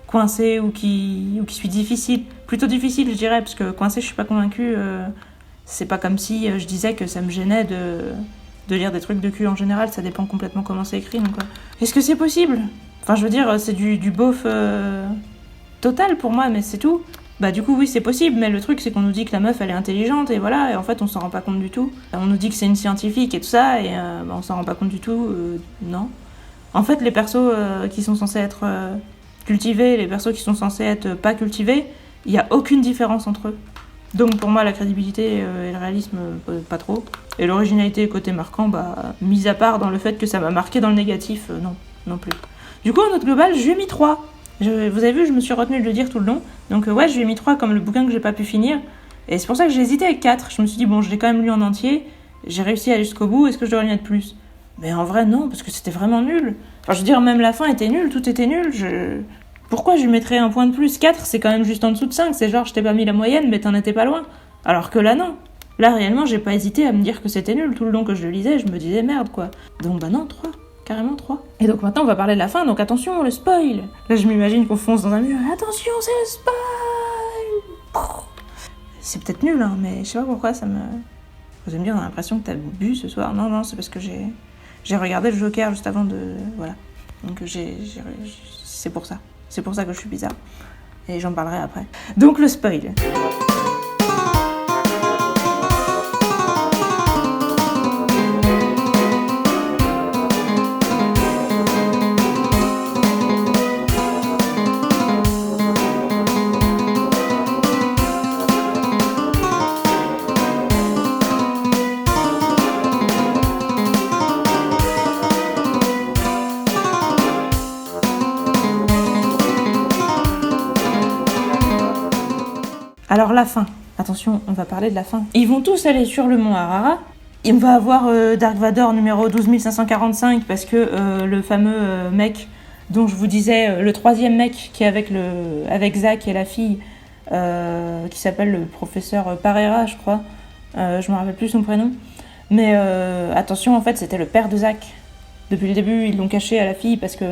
coincé ou qui suis difficile, plutôt difficile je dirais, parce que coincé je suis pas convaincue, c'est pas comme si je disais que ça me gênait de lire des trucs de cul en général, ça dépend complètement comment c'est écrit, donc est-ce que c'est possible ? Enfin je veux dire, c'est du beauf total pour moi, mais c'est tout. Bah du coup oui c'est possible, mais le truc c'est qu'on nous dit que la meuf elle est intelligente et voilà, et en fait on s'en rend pas compte du tout. On nous dit que c'est une scientifique et tout ça, et bah, on s'en rend pas compte du tout, non. En fait les persos qui sont censés être... cultivés, les persos qui sont censés être pas cultivés, il n'y a aucune différence entre eux. Donc pour moi, la crédibilité et le réalisme, pas trop. Et l'originalité et côté marquant, bah, mis à part dans le fait que ça m'a marqué dans le négatif, non plus. Du coup, en note globale, je lui ai mis 3. Vous avez vu, je me suis retenue de le dire tout le long. Donc ouais, je lui ai mis 3 comme le bouquin que j'ai pas pu finir. Et c'est pour ça que j'ai hésité avec 4. Je me suis dit, bon, je l'ai quand même lu en entier, j'ai réussi à aller jusqu'au bout, est-ce que je dois lui mettre plus ? Mais en vrai, non, parce que c'était vraiment nul. Enfin, je veux dire, même la fin était nulle, tout était nul. Pourquoi je lui mettrais un point de plus ? 4, c'est quand même juste en dessous de 5. C'est genre, je t'ai pas mis la moyenne, mais t'en étais pas loin. Alors que là, non. Là, réellement, j'ai pas hésité à me dire que c'était nul. Tout le long que je le lisais, je me disais merde, quoi. Donc, bah non, 3. Carrément 3. Et donc maintenant, on va parler de la fin, donc attention, le spoil. Là, je m'imagine qu'on fonce dans un mur. Attention, c'est le spoil. C'est peut-être nul, hein, mais je sais pas pourquoi ça me... Vous allez me dire, on a l'impression que t'as bu ce soir. Non, c'est parce que j'ai regardé le Joker juste avant de... Voilà. Donc c'est pour ça. C'est pour ça que je suis bizarre. Et j'en parlerai après. Donc le spoil. Alors la fin, attention, on va parler de la fin. Ils vont tous aller sur le mont Harara. Et on va avoir Dark Vador numéro 12545 parce que le fameux mec dont je vous disais, le troisième mec qui est avec Zach et la fille, qui s'appelle le professeur Parera, je crois. Je me rappelle plus son prénom. Mais attention, en fait, c'était le père de Zach. Depuis le début, ils l'ont caché à la fille parce que...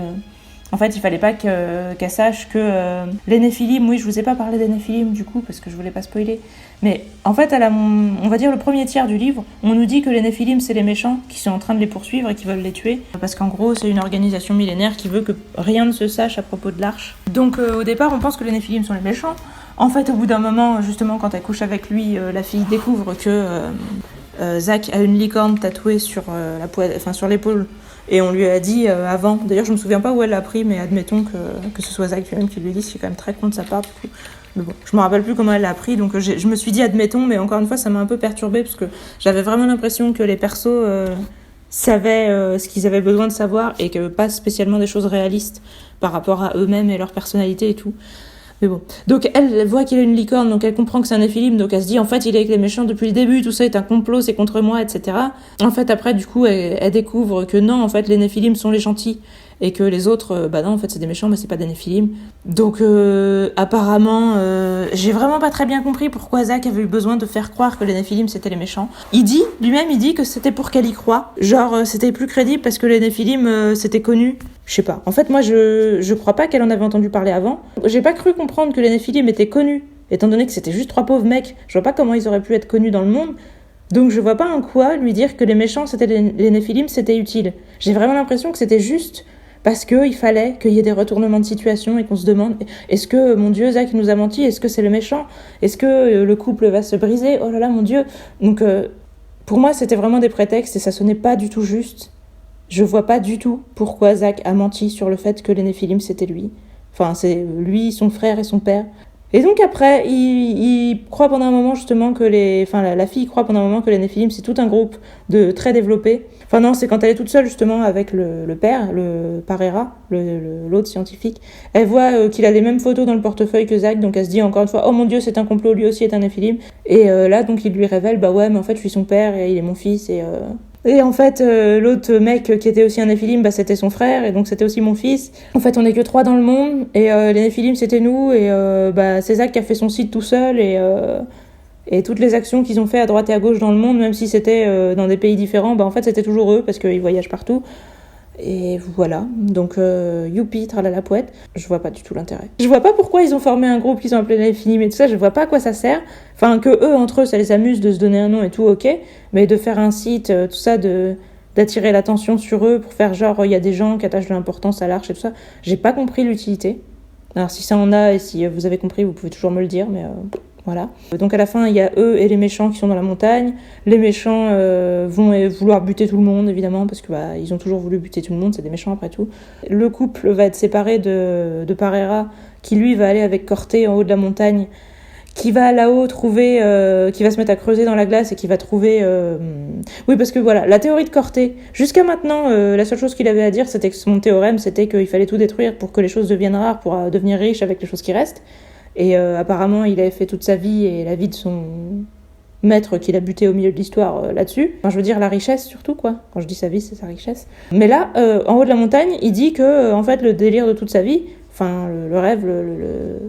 En fait, il fallait pas qu'elle sache que les Néphilim, oui, je vous ai pas parlé des Néphilim du coup, parce que je voulais pas spoiler. Mais en fait, on va dire le premier tiers du livre, on nous dit que les Néphilim, c'est les méchants qui sont en train de les poursuivre et qui veulent les tuer. Parce qu'en gros, c'est une organisation millénaire qui veut que rien ne se sache à propos de l'arche. Donc au départ, on pense que les Néphilim sont les méchants. En fait, au bout d'un moment, justement, quand elle couche avec lui, la fille découvre que Zach a une licorne tatouée sur sur l'épaule. Et on lui a dit avant, d'ailleurs je me souviens pas où elle l'a appris, mais admettons que ce soit Zach lui-même qui lui dit, c'est quand même très con de sa part du coup. Mais bon, je me rappelle plus comment elle l'a appris, donc je me suis dit admettons, mais encore une fois ça m'a un peu perturbée, parce que j'avais vraiment l'impression que les persos savaient ce qu'ils avaient besoin de savoir, et que pas spécialement des choses réalistes par rapport à eux-mêmes et leur personnalité et tout. Mais bon. Donc elle voit qu'il a une licorne, donc elle comprend que c'est un Néphilim, donc elle se dit en fait il est avec les méchants depuis le début, tout ça est un complot, c'est contre moi, etc. En fait après du coup elle découvre que non, en fait les Néphilim sont les gentils, et que les autres, non en fait c'est des méchants, mais c'est pas des Néphilim. Donc apparemment j'ai vraiment pas très bien compris pourquoi Zach avait eu besoin de faire croire que les Néphilim c'était les méchants. Il dit que c'était pour qu'elle y croie, genre c'était plus crédible parce que les Néphilim c'était connu. Je sais pas. En fait, moi, je crois pas qu'elle en avait entendu parler avant. J'ai pas cru comprendre que les Néphilim étaient connus, étant donné que c'était juste 3 pauvres mecs. Je vois pas comment ils auraient pu être connus dans le monde. Donc je vois pas en quoi lui dire que les méchants, c'était les Néphilim, c'était utile. J'ai vraiment l'impression que c'était juste parce qu'il fallait qu'il y ait des retournements de situation et qu'on se demande, est-ce que, mon Dieu, Zach nous a menti? Est-ce que c'est le méchant? Est-ce que le couple va se briser? Oh là là, mon Dieu. Donc pour moi, c'était vraiment des prétextes et ça sonnait pas du tout juste. Je vois pas du tout pourquoi Zach a menti sur le fait que les Néphilim c'était lui. Enfin, c'est lui, son frère et son père. Et donc après, il croit pendant un moment justement que la fille croit pendant un moment que les Néphilim c'est tout un groupe de très développés. Enfin non, c'est quand elle est toute seule justement avec le père, le Parera, l'autre scientifique. Elle voit qu'il a les mêmes photos dans le portefeuille que Zach, donc elle se dit encore une fois, oh mon Dieu, c'est un complot, lui aussi est un Néphilim. Et là donc il lui révèle, bah ouais, mais en fait je suis son père et il est mon fils et en fait, l'autre mec qui était aussi un Néphilim, c'était son frère, et donc c'était aussi mon fils. En fait, on est que 3 dans le monde, et les Néphilim, c'était nous, et c'est Zach qui a fait son site tout seul, et toutes les actions qu'ils ont fait à droite et à gauche dans le monde, même si c'était dans des pays différents, en fait, c'était toujours eux, parce qu'ils voyagent partout. Et voilà, donc youpi, tralala poète, je vois pas du tout l'intérêt. Je vois pas pourquoi ils ont formé un groupe qu'ils ont appelé les Néphilim et tout ça, je vois pas à quoi ça sert. Enfin, que eux, entre eux, ça les amuse de se donner un nom et tout, ok, mais de faire un site, tout ça, d'attirer l'attention sur eux pour faire genre, il y a des gens qui attachent de l'importance à l'arche et tout ça, j'ai pas compris l'utilité. Alors si ça en a, et si vous avez compris, vous pouvez toujours me le dire, mais voilà. Donc à la fin, il y a eux et les méchants qui sont dans la montagne. Les méchants vont vouloir buter tout le monde, évidemment, parce que ils ont toujours voulu buter tout le monde, c'est des méchants après tout. Le couple va être séparé de Parera, qui lui va aller avec Corté en haut de la montagne, qui va là-haut trouver, qui va se mettre à creuser dans la glace et qui va trouver... Oui, parce que voilà, la théorie de Corté, jusqu'à maintenant, la seule chose qu'il avait à dire, c'était que son théorème, c'était qu'il fallait tout détruire pour que les choses deviennent rares, pour devenir riche avec les choses qui restent. Et apparemment, il avait fait toute sa vie et la vie de son maître qu'il a buté au milieu de l'histoire là-dessus. Enfin, je veux dire la richesse surtout, quoi. Quand je dis sa vie, c'est sa richesse. Mais là, en haut de la montagne, il dit que, en fait, le délire de toute sa vie, enfin, le rêve,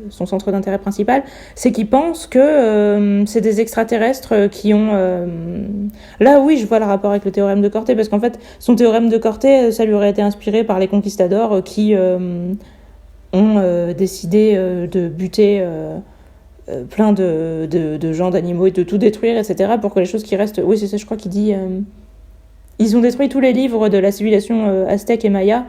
son centre d'intérêt principal, c'est qu'il pense que c'est des extraterrestres qui ont... Là, oui, je vois le rapport avec le théorème de Corté, parce qu'en fait, son théorème de Corté, ça lui aurait été inspiré par les conquistadors qui... ont décidé de buter plein de gens, d'animaux, et de tout détruire, etc. pour que les choses qui restent... Oui, c'est ça, je crois qu'il dit... ils ont détruit tous les livres de la civilisation aztèque et maya,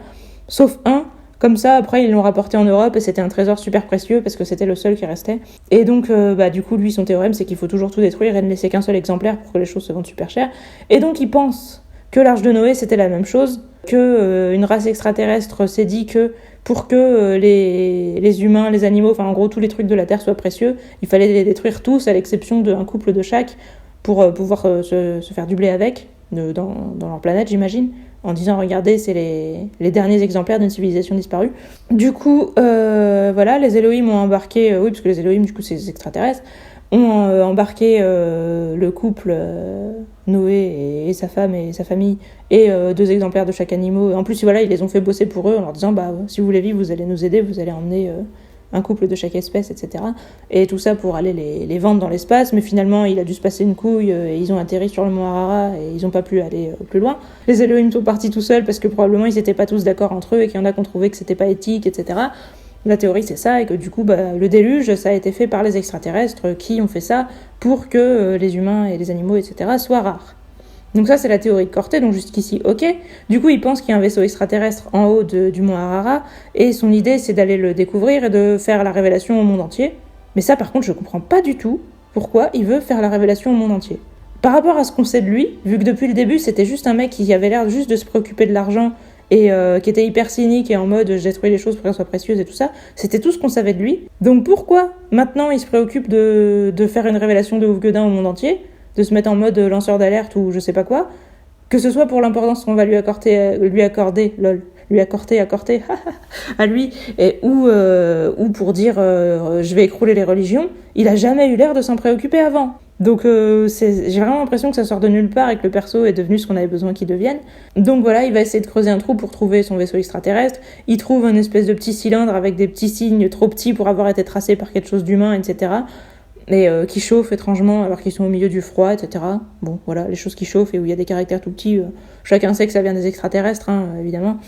sauf un. Comme ça, après, ils l'ont rapporté en Europe et c'était un trésor super précieux parce que c'était le seul qui restait. Et donc, du coup, lui, son théorème, c'est qu'il faut toujours tout détruire et ne laisser qu'un seul exemplaire pour que les choses se vendent super cher. Et donc, il pense que l'Arche de Noé, c'était la même chose, que une race extraterrestre s'est dit que pour que les humains, les animaux, enfin, en gros, tous les trucs de la Terre soient précieux, il fallait les détruire tous, à l'exception d'un couple de chaque, pour pouvoir se faire du blé avec, dans leur planète, j'imagine. En disant, regardez, c'est les derniers exemplaires d'une civilisation disparue. Du coup, voilà, les Elohim ont embarqué, oui, parce que les Elohim, du coup, c'est les extraterrestres, ont embarqué le couple Noé et sa femme et sa famille, et 2 exemplaires de chaque animal. En plus, voilà, ils les ont fait bosser pour eux en leur disant, si vous voulez vivre, vous allez nous aider, vous allez emmener un couple de chaque espèce, etc. Et tout ça pour aller les vendre dans l'espace, mais finalement il a dû se passer une couille et ils ont atterri sur le mont Arara et ils n'ont pas pu aller plus loin. Les Elohim sont partis tout seuls parce que probablement ils n'étaient pas tous d'accord entre eux et qu'il y en a qui ont trouvé que c'était pas éthique, etc. La théorie c'est ça, et que du coup le déluge ça a été fait par les extraterrestres qui ont fait ça pour que les humains et les animaux, etc. soient rares. Donc ça, c'est la théorie de Corté, donc jusqu'ici, ok. Du coup, il pense qu'il y a un vaisseau extraterrestre en haut du mont Arara, et son idée, c'est d'aller le découvrir et de faire la révélation au monde entier. Mais ça, par contre, je comprends pas du tout pourquoi il veut faire la révélation au monde entier. Par rapport à ce qu'on sait de lui, vu que depuis le début, c'était juste un mec qui avait l'air juste de se préoccuper de l'argent, et qui était hyper cynique et en mode j'ai détruit les choses pour qu'elles soient précieuses et tout ça, c'était tout ce qu'on savait de lui. Donc pourquoi, maintenant, il se préoccupe de faire une révélation de ouf gueudin au monde entier, de se mettre en mode lanceur d'alerte ou je sais pas quoi, que ce soit pour l'importance qu'on va lui accorder à lui, ou pour dire je vais écrouler les religions, il a jamais eu l'air de s'en préoccuper avant. Donc j'ai vraiment l'impression que ça sort de nulle part et que le perso est devenu ce qu'on avait besoin qu'il devienne. Donc voilà, il va essayer de creuser un trou pour trouver son vaisseau extraterrestre. Il trouve une espèce de petit cylindre avec des petits signes trop petits pour avoir été tracés par quelque chose d'humain, etc. Et qui chauffent étrangement alors qu'ils sont au milieu du froid, etc. Bon, voilà, les choses qui chauffent et où il y a des caractères tout petits, chacun sait que ça vient des extraterrestres, hein, évidemment.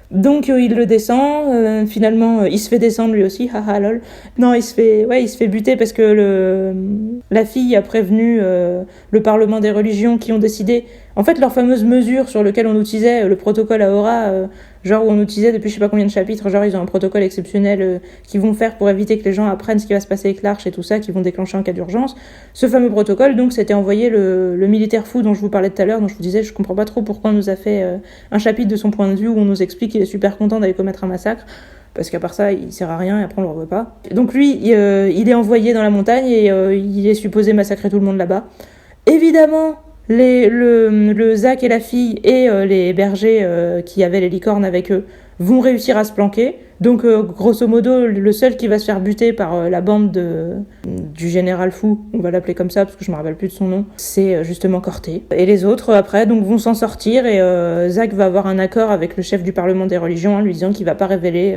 Donc il le descend, finalement il se fait descendre lui aussi, haha lol. Non, il se fait buter parce que la fille a prévenu le Parlement des religions qui ont décidé, en fait leur fameuse mesure sur laquelle on utilisait le protocole Ahura, genre où on utilisait depuis je sais pas combien de chapitres, genre ils ont un protocole exceptionnel qu'ils vont faire pour éviter que les gens apprennent ce qui va se passer avec l'arche et tout ça, qu'ils vont déclencher en cas d'urgence. Ce fameux protocole, donc c'était envoyé le militaire fou dont je vous parlais tout à l'heure, dont je vous disais je comprends pas trop pourquoi on nous a fait un chapitre de son point de vue où on nous explique qu'il est super content d'aller commettre un massacre, parce qu'à part ça il sert à rien et après on le revoit pas. Donc lui il est envoyé dans la montagne et il est supposé massacrer tout le monde là-bas. Évidemment le Zach et la fille et les bergers qui avaient les licornes avec eux vont réussir à se planquer. Donc grosso modo le seul qui va se faire buter par la bande du général fou, on va l'appeler comme ça parce que je me rappelle plus de son nom, c'est justement Corté. Et les autres après donc vont s'en sortir et Zach va avoir un accord avec le chef du Parlement des religions en lui disant qu'il va pas révéler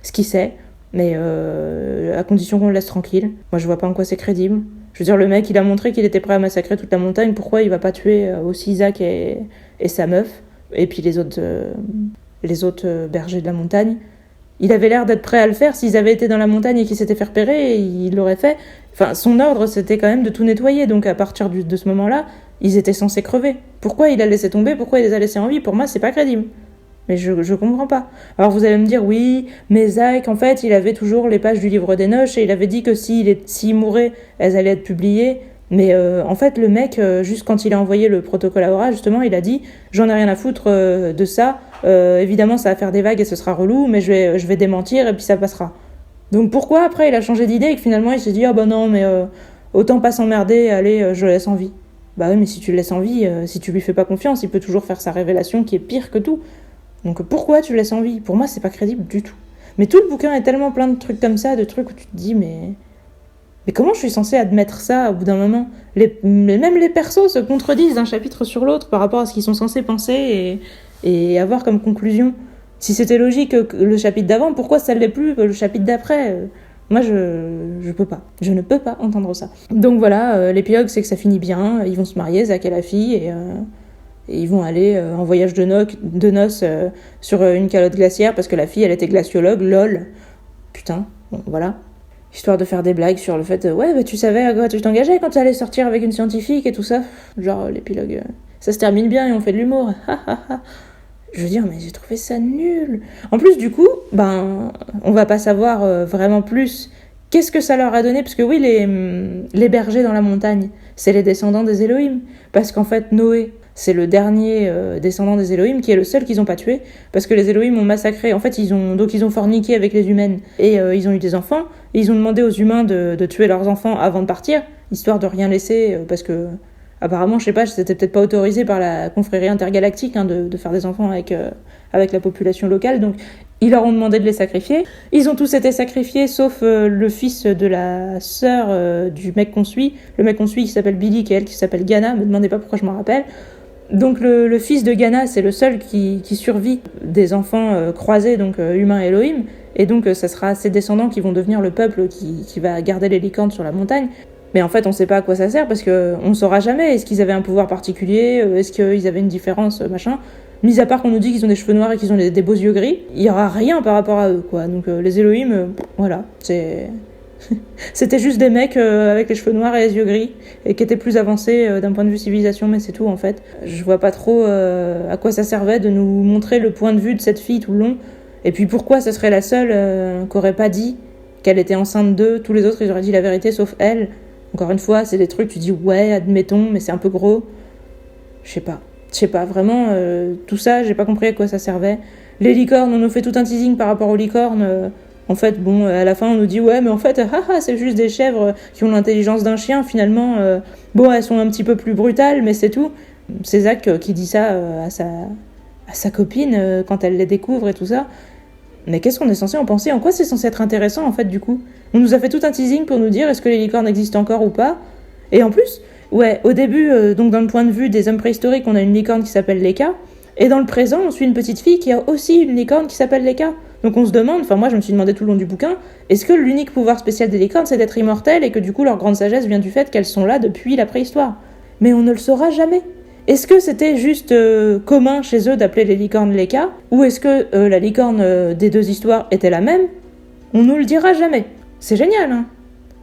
ce qu'il sait, mais à condition qu'on le laisse tranquille. Moi je vois pas en quoi c'est crédible. Je veux dire, le mec, il a montré qu'il était prêt à massacrer toute la montagne. Pourquoi il va pas tuer aussi Isaac et sa meuf, et puis les autres bergers de la montagne? Il avait l'air d'être prêt à le faire. S'ils avaient été dans la montagne et qu'ils s'étaient fait repérer, il l'aurait fait. Enfin, son ordre, c'était quand même de tout nettoyer. Donc à partir de ce moment-là, ils étaient censés crever. Pourquoi il a laissé tomber? Pourquoi il les a laissés en vie? Pour moi, c'est pas crédible. Mais je comprends pas. Alors vous allez me dire, oui, mais Zach, en fait, il avait toujours les pages du livre des Noches et il avait dit que s'il mourait, elles allaient être publiées. Mais en fait, le mec, juste quand il a envoyé le protocole Ahura, justement, il a dit « J'en ai rien à foutre de ça. Évidemment, ça va faire des vagues et ce sera relou, mais je vais démentir et puis ça passera. » Donc pourquoi, après, il a changé d'idée et que finalement, il s'est dit « Ah bah non, mais autant pas s'emmerder, allez, je le laisse en vie. » Bah oui, mais si tu le laisses en vie, si tu lui fais pas confiance, il peut toujours faire sa révélation qui est pire que tout. Donc pourquoi tu le laisses en vie? Pour moi, c'est pas crédible du tout. Mais tout le bouquin est tellement plein de trucs comme ça, de trucs où tu te dis, mais comment je suis censée admettre ça au bout d'un moment? Même les persos se contredisent d'un chapitre sur l'autre par rapport à ce qu'ils sont censés penser et avoir comme conclusion. Si c'était logique le chapitre d'avant, pourquoi ça ne l'est plus le chapitre d'après? Moi, je peux pas. Je ne peux pas entendre ça. Donc voilà, l'épilogue, c'est que ça finit bien. Ils vont se marier, Zach et la fille, et ils vont aller en voyage de noces sur une calotte glaciaire parce que la fille, elle était glaciologue, lol. Putain, bon, voilà. Histoire de faire des blagues sur le fait ouais, bah tu savais à quoi tu t'engageais quand tu allais sortir avec une scientifique et tout ça. Genre, l'épilogue, ça se termine bien et on fait de l'humour. Je veux dire, mais j'ai trouvé ça nul. En plus, du coup, on va pas savoir vraiment plus qu'est-ce que ça leur a donné. Parce que oui, les bergers dans la montagne, c'est les descendants des Elohim. Parce qu'en fait, Noé, c'est le dernier descendant des Elohim, qui est le seul qu'ils ont pas tué. Parce que les Elohim ont massacré. En fait, ils ont forniqué avec les humaines. Et ils ont eu des enfants. Et ils ont demandé aux humains de tuer leurs enfants avant de partir. Histoire de rien laisser. Parce que... apparemment, je sais pas, c'était peut-être pas autorisé par la confrérie intergalactique de faire des enfants avec la population locale. Donc, ils leur ont demandé de les sacrifier. Ils ont tous été sacrifiés, sauf le fils de la sœur du mec qu'on suit. Le mec qu'on suit qui s'appelle Billy, qui est elle, qui s'appelle Ghana. Me demandez pas pourquoi je m'en rappelle. Donc, le fils de Ghana, c'est le seul qui survit des enfants croisés, donc humains et Elohim. Et donc, ça sera ses descendants qui vont devenir le peuple qui va garder les licornes sur la montagne. Mais en fait, on sait pas à quoi ça sert parce qu'on saura jamais. Est-ce qu'ils avaient un pouvoir particulier ? Est-ce qu'ils avaient une différence, machin ? Mis à part qu'on nous dit qu'ils ont des cheveux noirs et qu'ils ont des beaux yeux gris, il y aura rien par rapport à eux, quoi. Donc les Elohim, voilà, c'était juste des mecs avec les cheveux noirs et les yeux gris et qui étaient plus avancés d'un point de vue civilisation, mais c'est tout en fait. Je vois pas trop à quoi ça servait de nous montrer le point de vue de cette fille tout le long. Et puis pourquoi ce serait la seule qui aurait pas dit qu'elle était enceinte d'eux ? Tous les autres, ils auraient dit la vérité sauf elle. Encore une fois, c'est des trucs, tu dis ouais, admettons, mais c'est un peu gros. Je sais pas, vraiment, tout ça, j'ai pas compris à quoi ça servait. Les licornes, on nous fait tout un teasing par rapport aux licornes. En fait, bon, à la fin, on nous dit ouais, mais en fait, c'est juste des chèvres qui ont l'intelligence d'un chien, finalement. Bon, elles sont un petit peu plus brutales, mais c'est tout. C'est Zach qui dit ça à sa copine quand elle les découvre et tout ça. Mais qu'est-ce qu'on est censé en penser ? En quoi c'est censé être intéressant, en fait, du coup ? On nous a fait tout un teasing pour nous dire est-ce que les licornes existent encore ou pas ? Et en plus, ouais, au début, donc dans le point de vue des hommes préhistoriques, on a une licorne qui s'appelle Leka. Et dans le présent, on suit une petite fille qui a aussi une licorne qui s'appelle Leka. Donc on se demande, enfin moi je me suis demandé tout le long du bouquin, est-ce que l'unique pouvoir spécial des licornes c'est d'être immortelles et que du coup leur grande sagesse vient du fait qu'elles sont là depuis la préhistoire ? Mais on ne le saura jamais. Est-ce que c'était juste commun chez eux d'appeler les licornes Leka ? Ou est-ce que la licorne des deux histoires était la même ? On nous le dira jamais. C'est génial, hein ?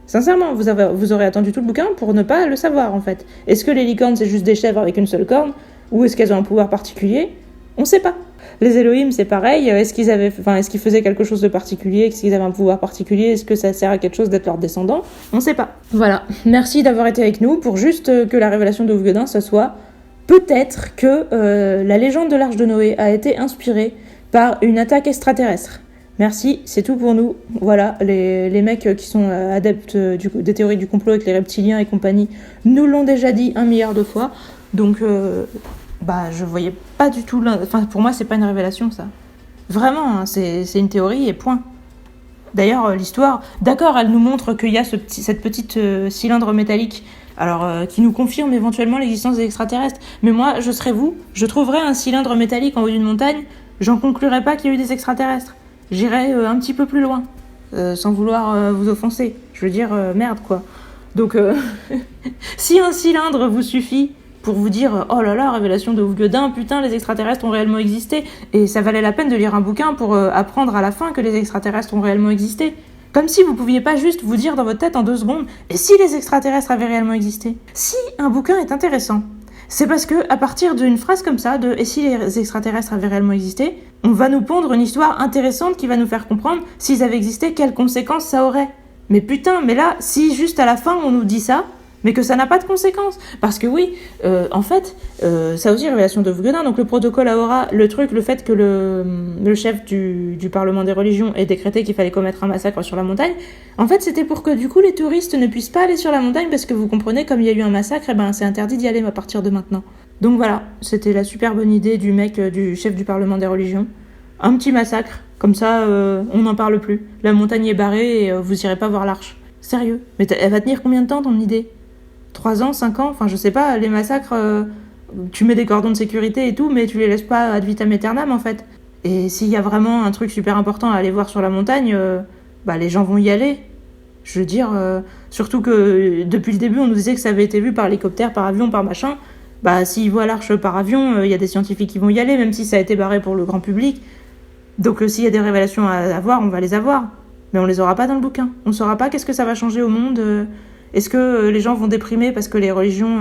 Sincèrement, vous aurez attendu tout le bouquin pour ne pas le savoir, en fait. Est-ce que les licornes, c'est juste des chèvres avec une seule corne ? Ou est-ce qu'elles ont un pouvoir particulier ? On sait pas. Les Elohim, c'est pareil. Est-ce qu'ils faisaient quelque chose de particulier ? Est-ce qu'ils avaient un pouvoir particulier ? Est-ce que ça sert à quelque chose d'être leurs descendants ? On sait pas. Voilà. Merci d'avoir été avec nous pour juste que la révélation de Wolf-Godin, ce soit... peut-être que la légende de l'Arche de Noé a été inspirée par une attaque extraterrestre. Merci, c'est tout pour nous. Voilà, les mecs qui sont adeptes des théories du complot avec les reptiliens et compagnie nous l'ont déjà dit 1 milliard de fois. Donc, je voyais pas du tout... Enfin, pour moi, c'est pas une révélation, ça. Vraiment, hein, c'est une théorie et point. D'ailleurs, l'histoire... D'accord, elle nous montre qu'il y a cette petite cylindre métallique... Alors, qui nous confirme éventuellement l'existence des extraterrestres. Mais moi, je serais vous, je trouverais un cylindre métallique en haut d'une montagne, j'en conclurais pas qu'il y a eu des extraterrestres. J'irais un petit peu plus loin, sans vouloir vous offenser. Je veux dire, merde, quoi. Donc, si un cylindre vous suffit pour vous dire « Oh là là, révélation de Wolf-Godin, putain, les extraterrestres ont réellement existé », et ça valait la peine de lire un bouquin pour apprendre à la fin que les extraterrestres ont réellement existé. Comme si vous pouviez pas juste vous dire dans votre tête en 2 secondes « Et si les extraterrestres avaient réellement existé ?» Si un bouquin est intéressant, c'est parce que à partir d'une phrase comme ça, de « Et si les extraterrestres avaient réellement existé ?» on va nous pondre une histoire intéressante qui va nous faire comprendre s'ils avaient existé, quelles conséquences ça aurait. Mais putain, mais là, si juste à la fin on nous dit ça, mais que ça n'a pas de conséquences. Parce que oui, en fait, ça aussi, révélation de Wolf-Godin, donc le protocole Ahura, le fait que le chef du Parlement des religions ait décrété qu'il fallait commettre un massacre sur la montagne, en fait, c'était pour que du coup les touristes ne puissent pas aller sur la montagne, parce que vous comprenez, comme il y a eu un massacre, c'est interdit d'y aller à partir de maintenant. Donc voilà, c'était la super bonne idée du du chef du Parlement des religions. Un petit massacre, comme ça, on n'en parle plus. La montagne est barrée et vous irez pas voir l'arche. Sérieux. Mais elle va tenir combien de temps, ton idée ? 3 ans, 5 ans, enfin je sais pas, les massacres, tu mets des cordons de sécurité et tout, mais tu les laisses pas ad vitam aeternam en fait. Et s'il y a vraiment un truc super important à aller voir sur la montagne, les gens vont y aller. Je veux dire, surtout que depuis le début on nous disait que ça avait été vu par hélicoptère, par avion, par machin. S'ils voient l'arche par avion, y a des scientifiques qui vont y aller, même si ça a été barré pour le grand public. Donc s'il y a des révélations à avoir, on va les avoir. mais on les aura pas dans le bouquin. On ne saura pas qu'est-ce que ça va changer au monde. Est-ce que les gens vont déprimer parce que les religions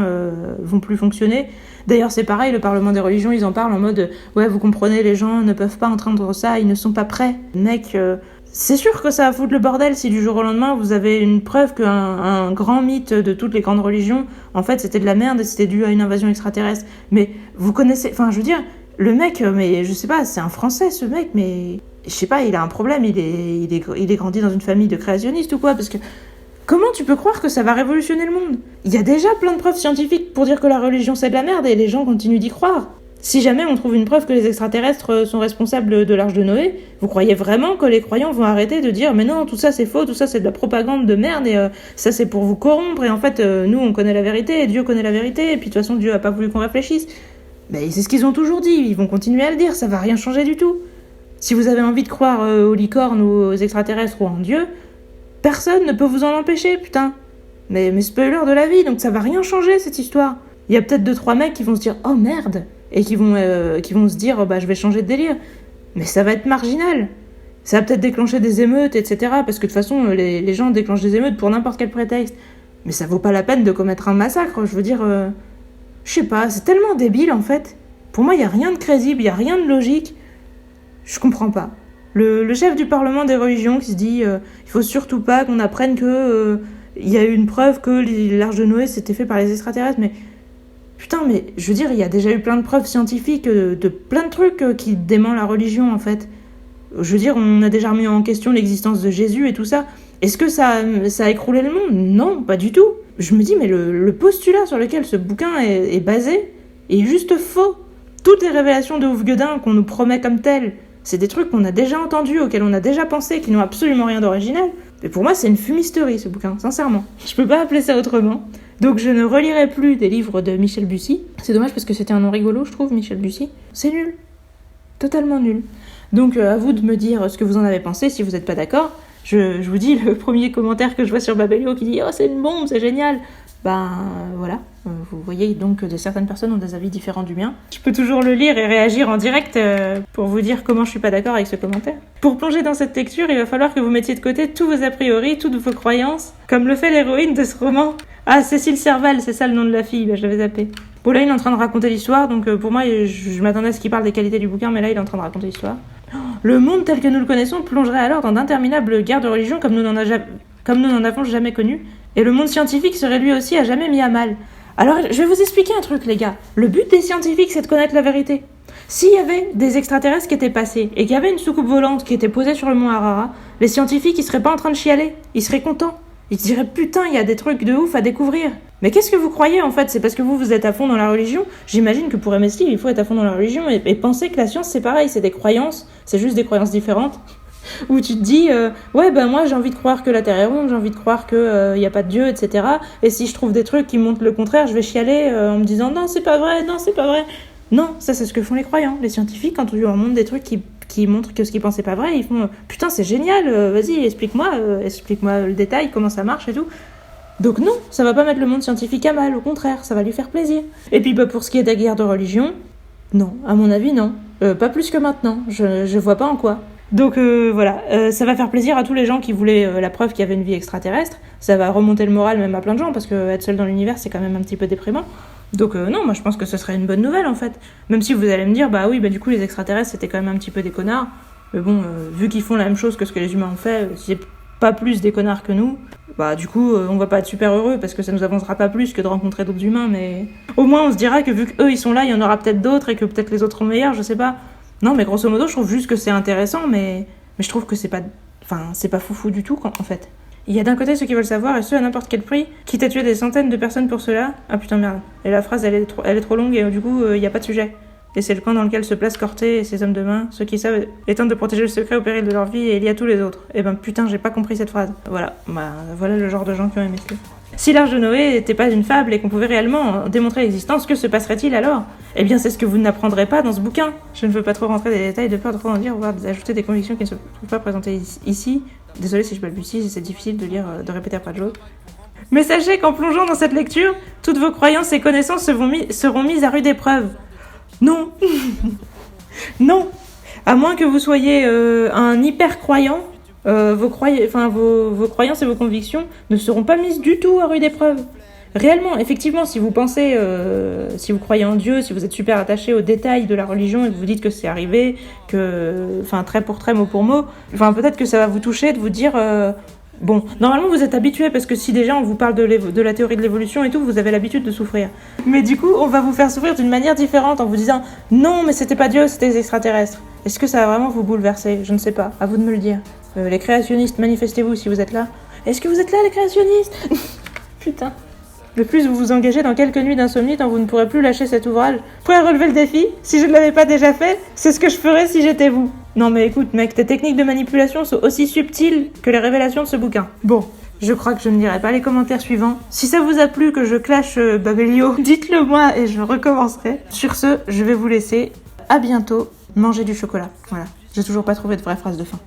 vont plus fonctionner? D'ailleurs, c'est pareil, le Parlement des religions, ils en parlent en mode « Ouais, vous comprenez, les gens ne peuvent pas entendre ça, ils ne sont pas prêts. » Mec, c'est sûr que ça va foutre le bordel si du jour au lendemain, vous avez une preuve qu'un grand mythe de toutes les grandes religions, en fait, c'était de la merde et c'était dû à une invasion extraterrestre. Mais vous connaissez... Enfin, je veux dire, le mec, mais je sais pas, c'est un Français, ce mec, mais... Je sais pas, il a un problème, il est grandi dans une famille de créationnistes ou quoi, parce que... Comment tu peux croire que ça va révolutionner le monde? Il y a déjà plein de preuves scientifiques pour dire que la religion c'est de la merde et les gens continuent d'y croire. Si jamais on trouve une preuve que les extraterrestres sont responsables de l'arche de Noé, vous croyez vraiment que les croyants vont arrêter de dire mais non, tout ça c'est faux, tout ça c'est de la propagande de merde et ça c'est pour vous corrompre et en fait nous on connaît la vérité et Dieu connaît la vérité et puis de toute façon Dieu a pas voulu qu'on réfléchisse. Mais c'est ce qu'ils ont toujours dit, ils vont continuer à le dire, ça va rien changer du tout. Si vous avez envie de croire aux licornes ou aux extraterrestres ou en Dieu, personne ne peut vous en empêcher, putain. Mais spoiler de la vie, donc ça va rien changer cette histoire. Il y a peut-être 2-3 mecs qui vont se dire « Oh merde !» et qui vont se dire « Bah je vais changer de délire ». Mais ça va être marginal. Ça va peut-être déclencher des émeutes, etc. Parce que de toute façon, les gens déclenchent des émeutes pour n'importe quel prétexte. Mais ça vaut pas la peine de commettre un massacre, je veux dire... je sais pas, c'est tellement débile en fait. Pour moi, il y a rien de crédible, il y a rien de logique. Je comprends pas. Le chef du Parlement des religions qui se dit il faut surtout pas qu'on apprenne que il y a eu une preuve que l'arche de Noé c'était fait par les extraterrestres, mais putain, mais je veux dire, il y a déjà eu plein de preuves scientifiques de plein de trucs qui dément la religion en fait. Je veux dire, on a déjà remis en question l'existence de Jésus et tout ça. Est-ce que ça a écroulé le monde? Non, pas du tout. Je me dis, mais le postulat sur lequel ce bouquin est basé est juste faux. Toutes les révélations de Ouf Guedin qu'on nous promet comme telles, c'est des trucs qu'on a déjà entendus, auxquels on a déjà pensé, qui n'ont absolument rien d'original. Mais pour moi, c'est une fumisterie, ce bouquin, sincèrement. Je peux pas appeler ça autrement. Donc je ne relirai plus des livres de Michel Bussy. C'est dommage parce que c'était un nom rigolo, je trouve, Michel Bussy. C'est nul. Totalement nul. Donc à vous de me dire ce que vous en avez pensé, si vous n'êtes pas d'accord. Je vous dis le premier commentaire que je vois sur Babelio qui dit « Oh, c'est une bombe, c'est génial !» Ben voilà, vous voyez donc que certaines personnes ont des avis différents du mien. Je peux toujours le lire et réagir en direct pour vous dire comment je suis pas d'accord avec ce commentaire. Pour plonger dans cette lecture, il va falloir que vous mettiez de côté tous vos a priori, toutes vos croyances, comme le fait l'héroïne de ce roman. Ah, Cécile Serval, c'est ça le nom de la fille, ben, je l'avais zappé. Bon, là il est en train de raconter l'histoire, donc pour moi je m'attendais à ce qu'il parle des qualités du bouquin, mais là il est en train de raconter l'histoire. Le monde tel que nous le connaissons plongerait alors dans d'interminables guerres de religion comme nous n'en avons jamais connu, et le monde scientifique serait lui aussi à jamais mis à mal. Alors je vais vous expliquer un truc les gars, le but des scientifiques c'est de connaître la vérité. S'il y avait des extraterrestres qui étaient passés, et qu'il y avait une soucoupe volante qui était posée sur le mont Harara, les scientifiques ils seraient pas en train de chialer, ils seraient contents. Ils se diraient putain il y a des trucs de ouf à découvrir. Mais qu'est-ce que vous croyez en fait? C'est parce que vous êtes à fond dans la religion? J'imagine que pour aimer ce livre il faut être à fond dans la religion et penser que la science c'est pareil, c'est des croyances, c'est juste des croyances différentes. Où tu te dis ouais ben moi j'ai envie de croire que la Terre est ronde, j'ai envie de croire que y a pas de Dieu, etc. Et si je trouve des trucs qui montrent le contraire, je vais chialer en me disant non c'est pas vrai, non c'est pas vrai. Non, ça c'est ce que font les croyants. Les scientifiques quand on leur montre des trucs qui montrent que ce qu'ils pensaient pas vrai, ils font putain c'est génial, vas-y explique-moi le détail, comment ça marche et tout. Donc non, ça va pas mettre le monde scientifique à mal, au contraire, ça va lui faire plaisir. Et puis bah pour ce qui est des guerres de religion, non, à mon avis non, pas plus que maintenant, je vois pas en quoi. Donc voilà, ça va faire plaisir à tous les gens qui voulaient la preuve qu'il y avait une vie extraterrestre, ça va remonter le moral même à plein de gens, parce que être seul dans l'univers c'est quand même un petit peu déprimant. Donc non, moi je pense que ce serait une bonne nouvelle en fait. Même si vous allez me dire, bah oui, bah du coup les extraterrestres c'était quand même un petit peu des connards, mais bon, vu qu'ils font la même chose que ce que les humains ont fait, c'est pas plus des connards que nous, bah du coup on va pas être super heureux parce que ça nous avancera pas plus que de rencontrer d'autres humains, mais au moins on se dira que vu qu'eux ils sont là, il y en aura peut-être d'autres et que peut-être les autres sont meilleurs, je sais pas. Non mais grosso modo je trouve juste que c'est intéressant, mais je trouve que c'est pas foufou du tout en fait. Il y a d'un côté ceux qui veulent savoir et ceux à n'importe quel prix, quitte à tuer des centaines de personnes pour cela. Ah putain merde, et la phrase elle est trop longue et du coup il y a pas de sujet. Et c'est le camp dans lequel se placent Corté et ses hommes de main, ceux qui savent et tentent de protéger le secret au péril de leur vie, et il y a tous les autres. Et ben putain, j'ai pas compris cette phrase. Voilà, voilà le genre de gens qui ont aimé ce livre. Si l'arche de Noé n'était pas une fable et qu'on pouvait réellement démontrer l'existence, que se passerait-il alors? Eh bien c'est ce que vous n'apprendrez pas dans ce bouquin. Je ne veux pas trop rentrer dans les détails de peur de trop en dire, voire d'ajouter des convictions qui ne se trouvent pas présentées ici. Désolée si je balbutie, c'est difficile de lire, de répéter après de l'autre. Mais sachez qu'en plongeant dans cette lecture, toutes vos croyances et connaissances seront mises à rude épreuve. Non. Non. À moins que vous soyez un hyper croyant, vos croyances et vos convictions ne seront pas mises du tout à rude épreuve. Réellement, effectivement, si vous pensez, si vous croyez en Dieu, si vous êtes super attaché aux détails de la religion et que vous dites que c'est arrivé, trait pour trait, mot pour mot, peut-être que ça va vous toucher de vous dire, bon, normalement vous êtes habitué parce que si déjà on vous parle de la théorie de l'évolution et tout, vous avez l'habitude de souffrir. Mais du coup, on va vous faire souffrir d'une manière différente en vous disant, non, mais c'était pas Dieu, c'était les extraterrestres. Est-ce que ça va vraiment vous bouleverser ? Je ne sais pas, à vous de me le dire. Les créationnistes, manifestez-vous si vous êtes là. Est-ce que vous êtes là, les créationnistes ? Putain. De plus, vous vous engagez dans quelques nuits d'insomnie tant vous ne pourrez plus lâcher cet ouvrage. Prêt à relever le défi ? Si je ne l'avais pas déjà fait, c'est ce que je ferais si j'étais vous. Non mais écoute mec, tes techniques de manipulation sont aussi subtiles que les révélations de ce bouquin. Bon, je crois que je ne lirai pas les commentaires suivants. Si ça vous a plu que je clash Babelio, dites-le moi et je recommencerai. Sur ce, je vais vous laisser. À bientôt. Mangez du chocolat. Voilà. J'ai toujours pas trouvé de vraie phrase de fin.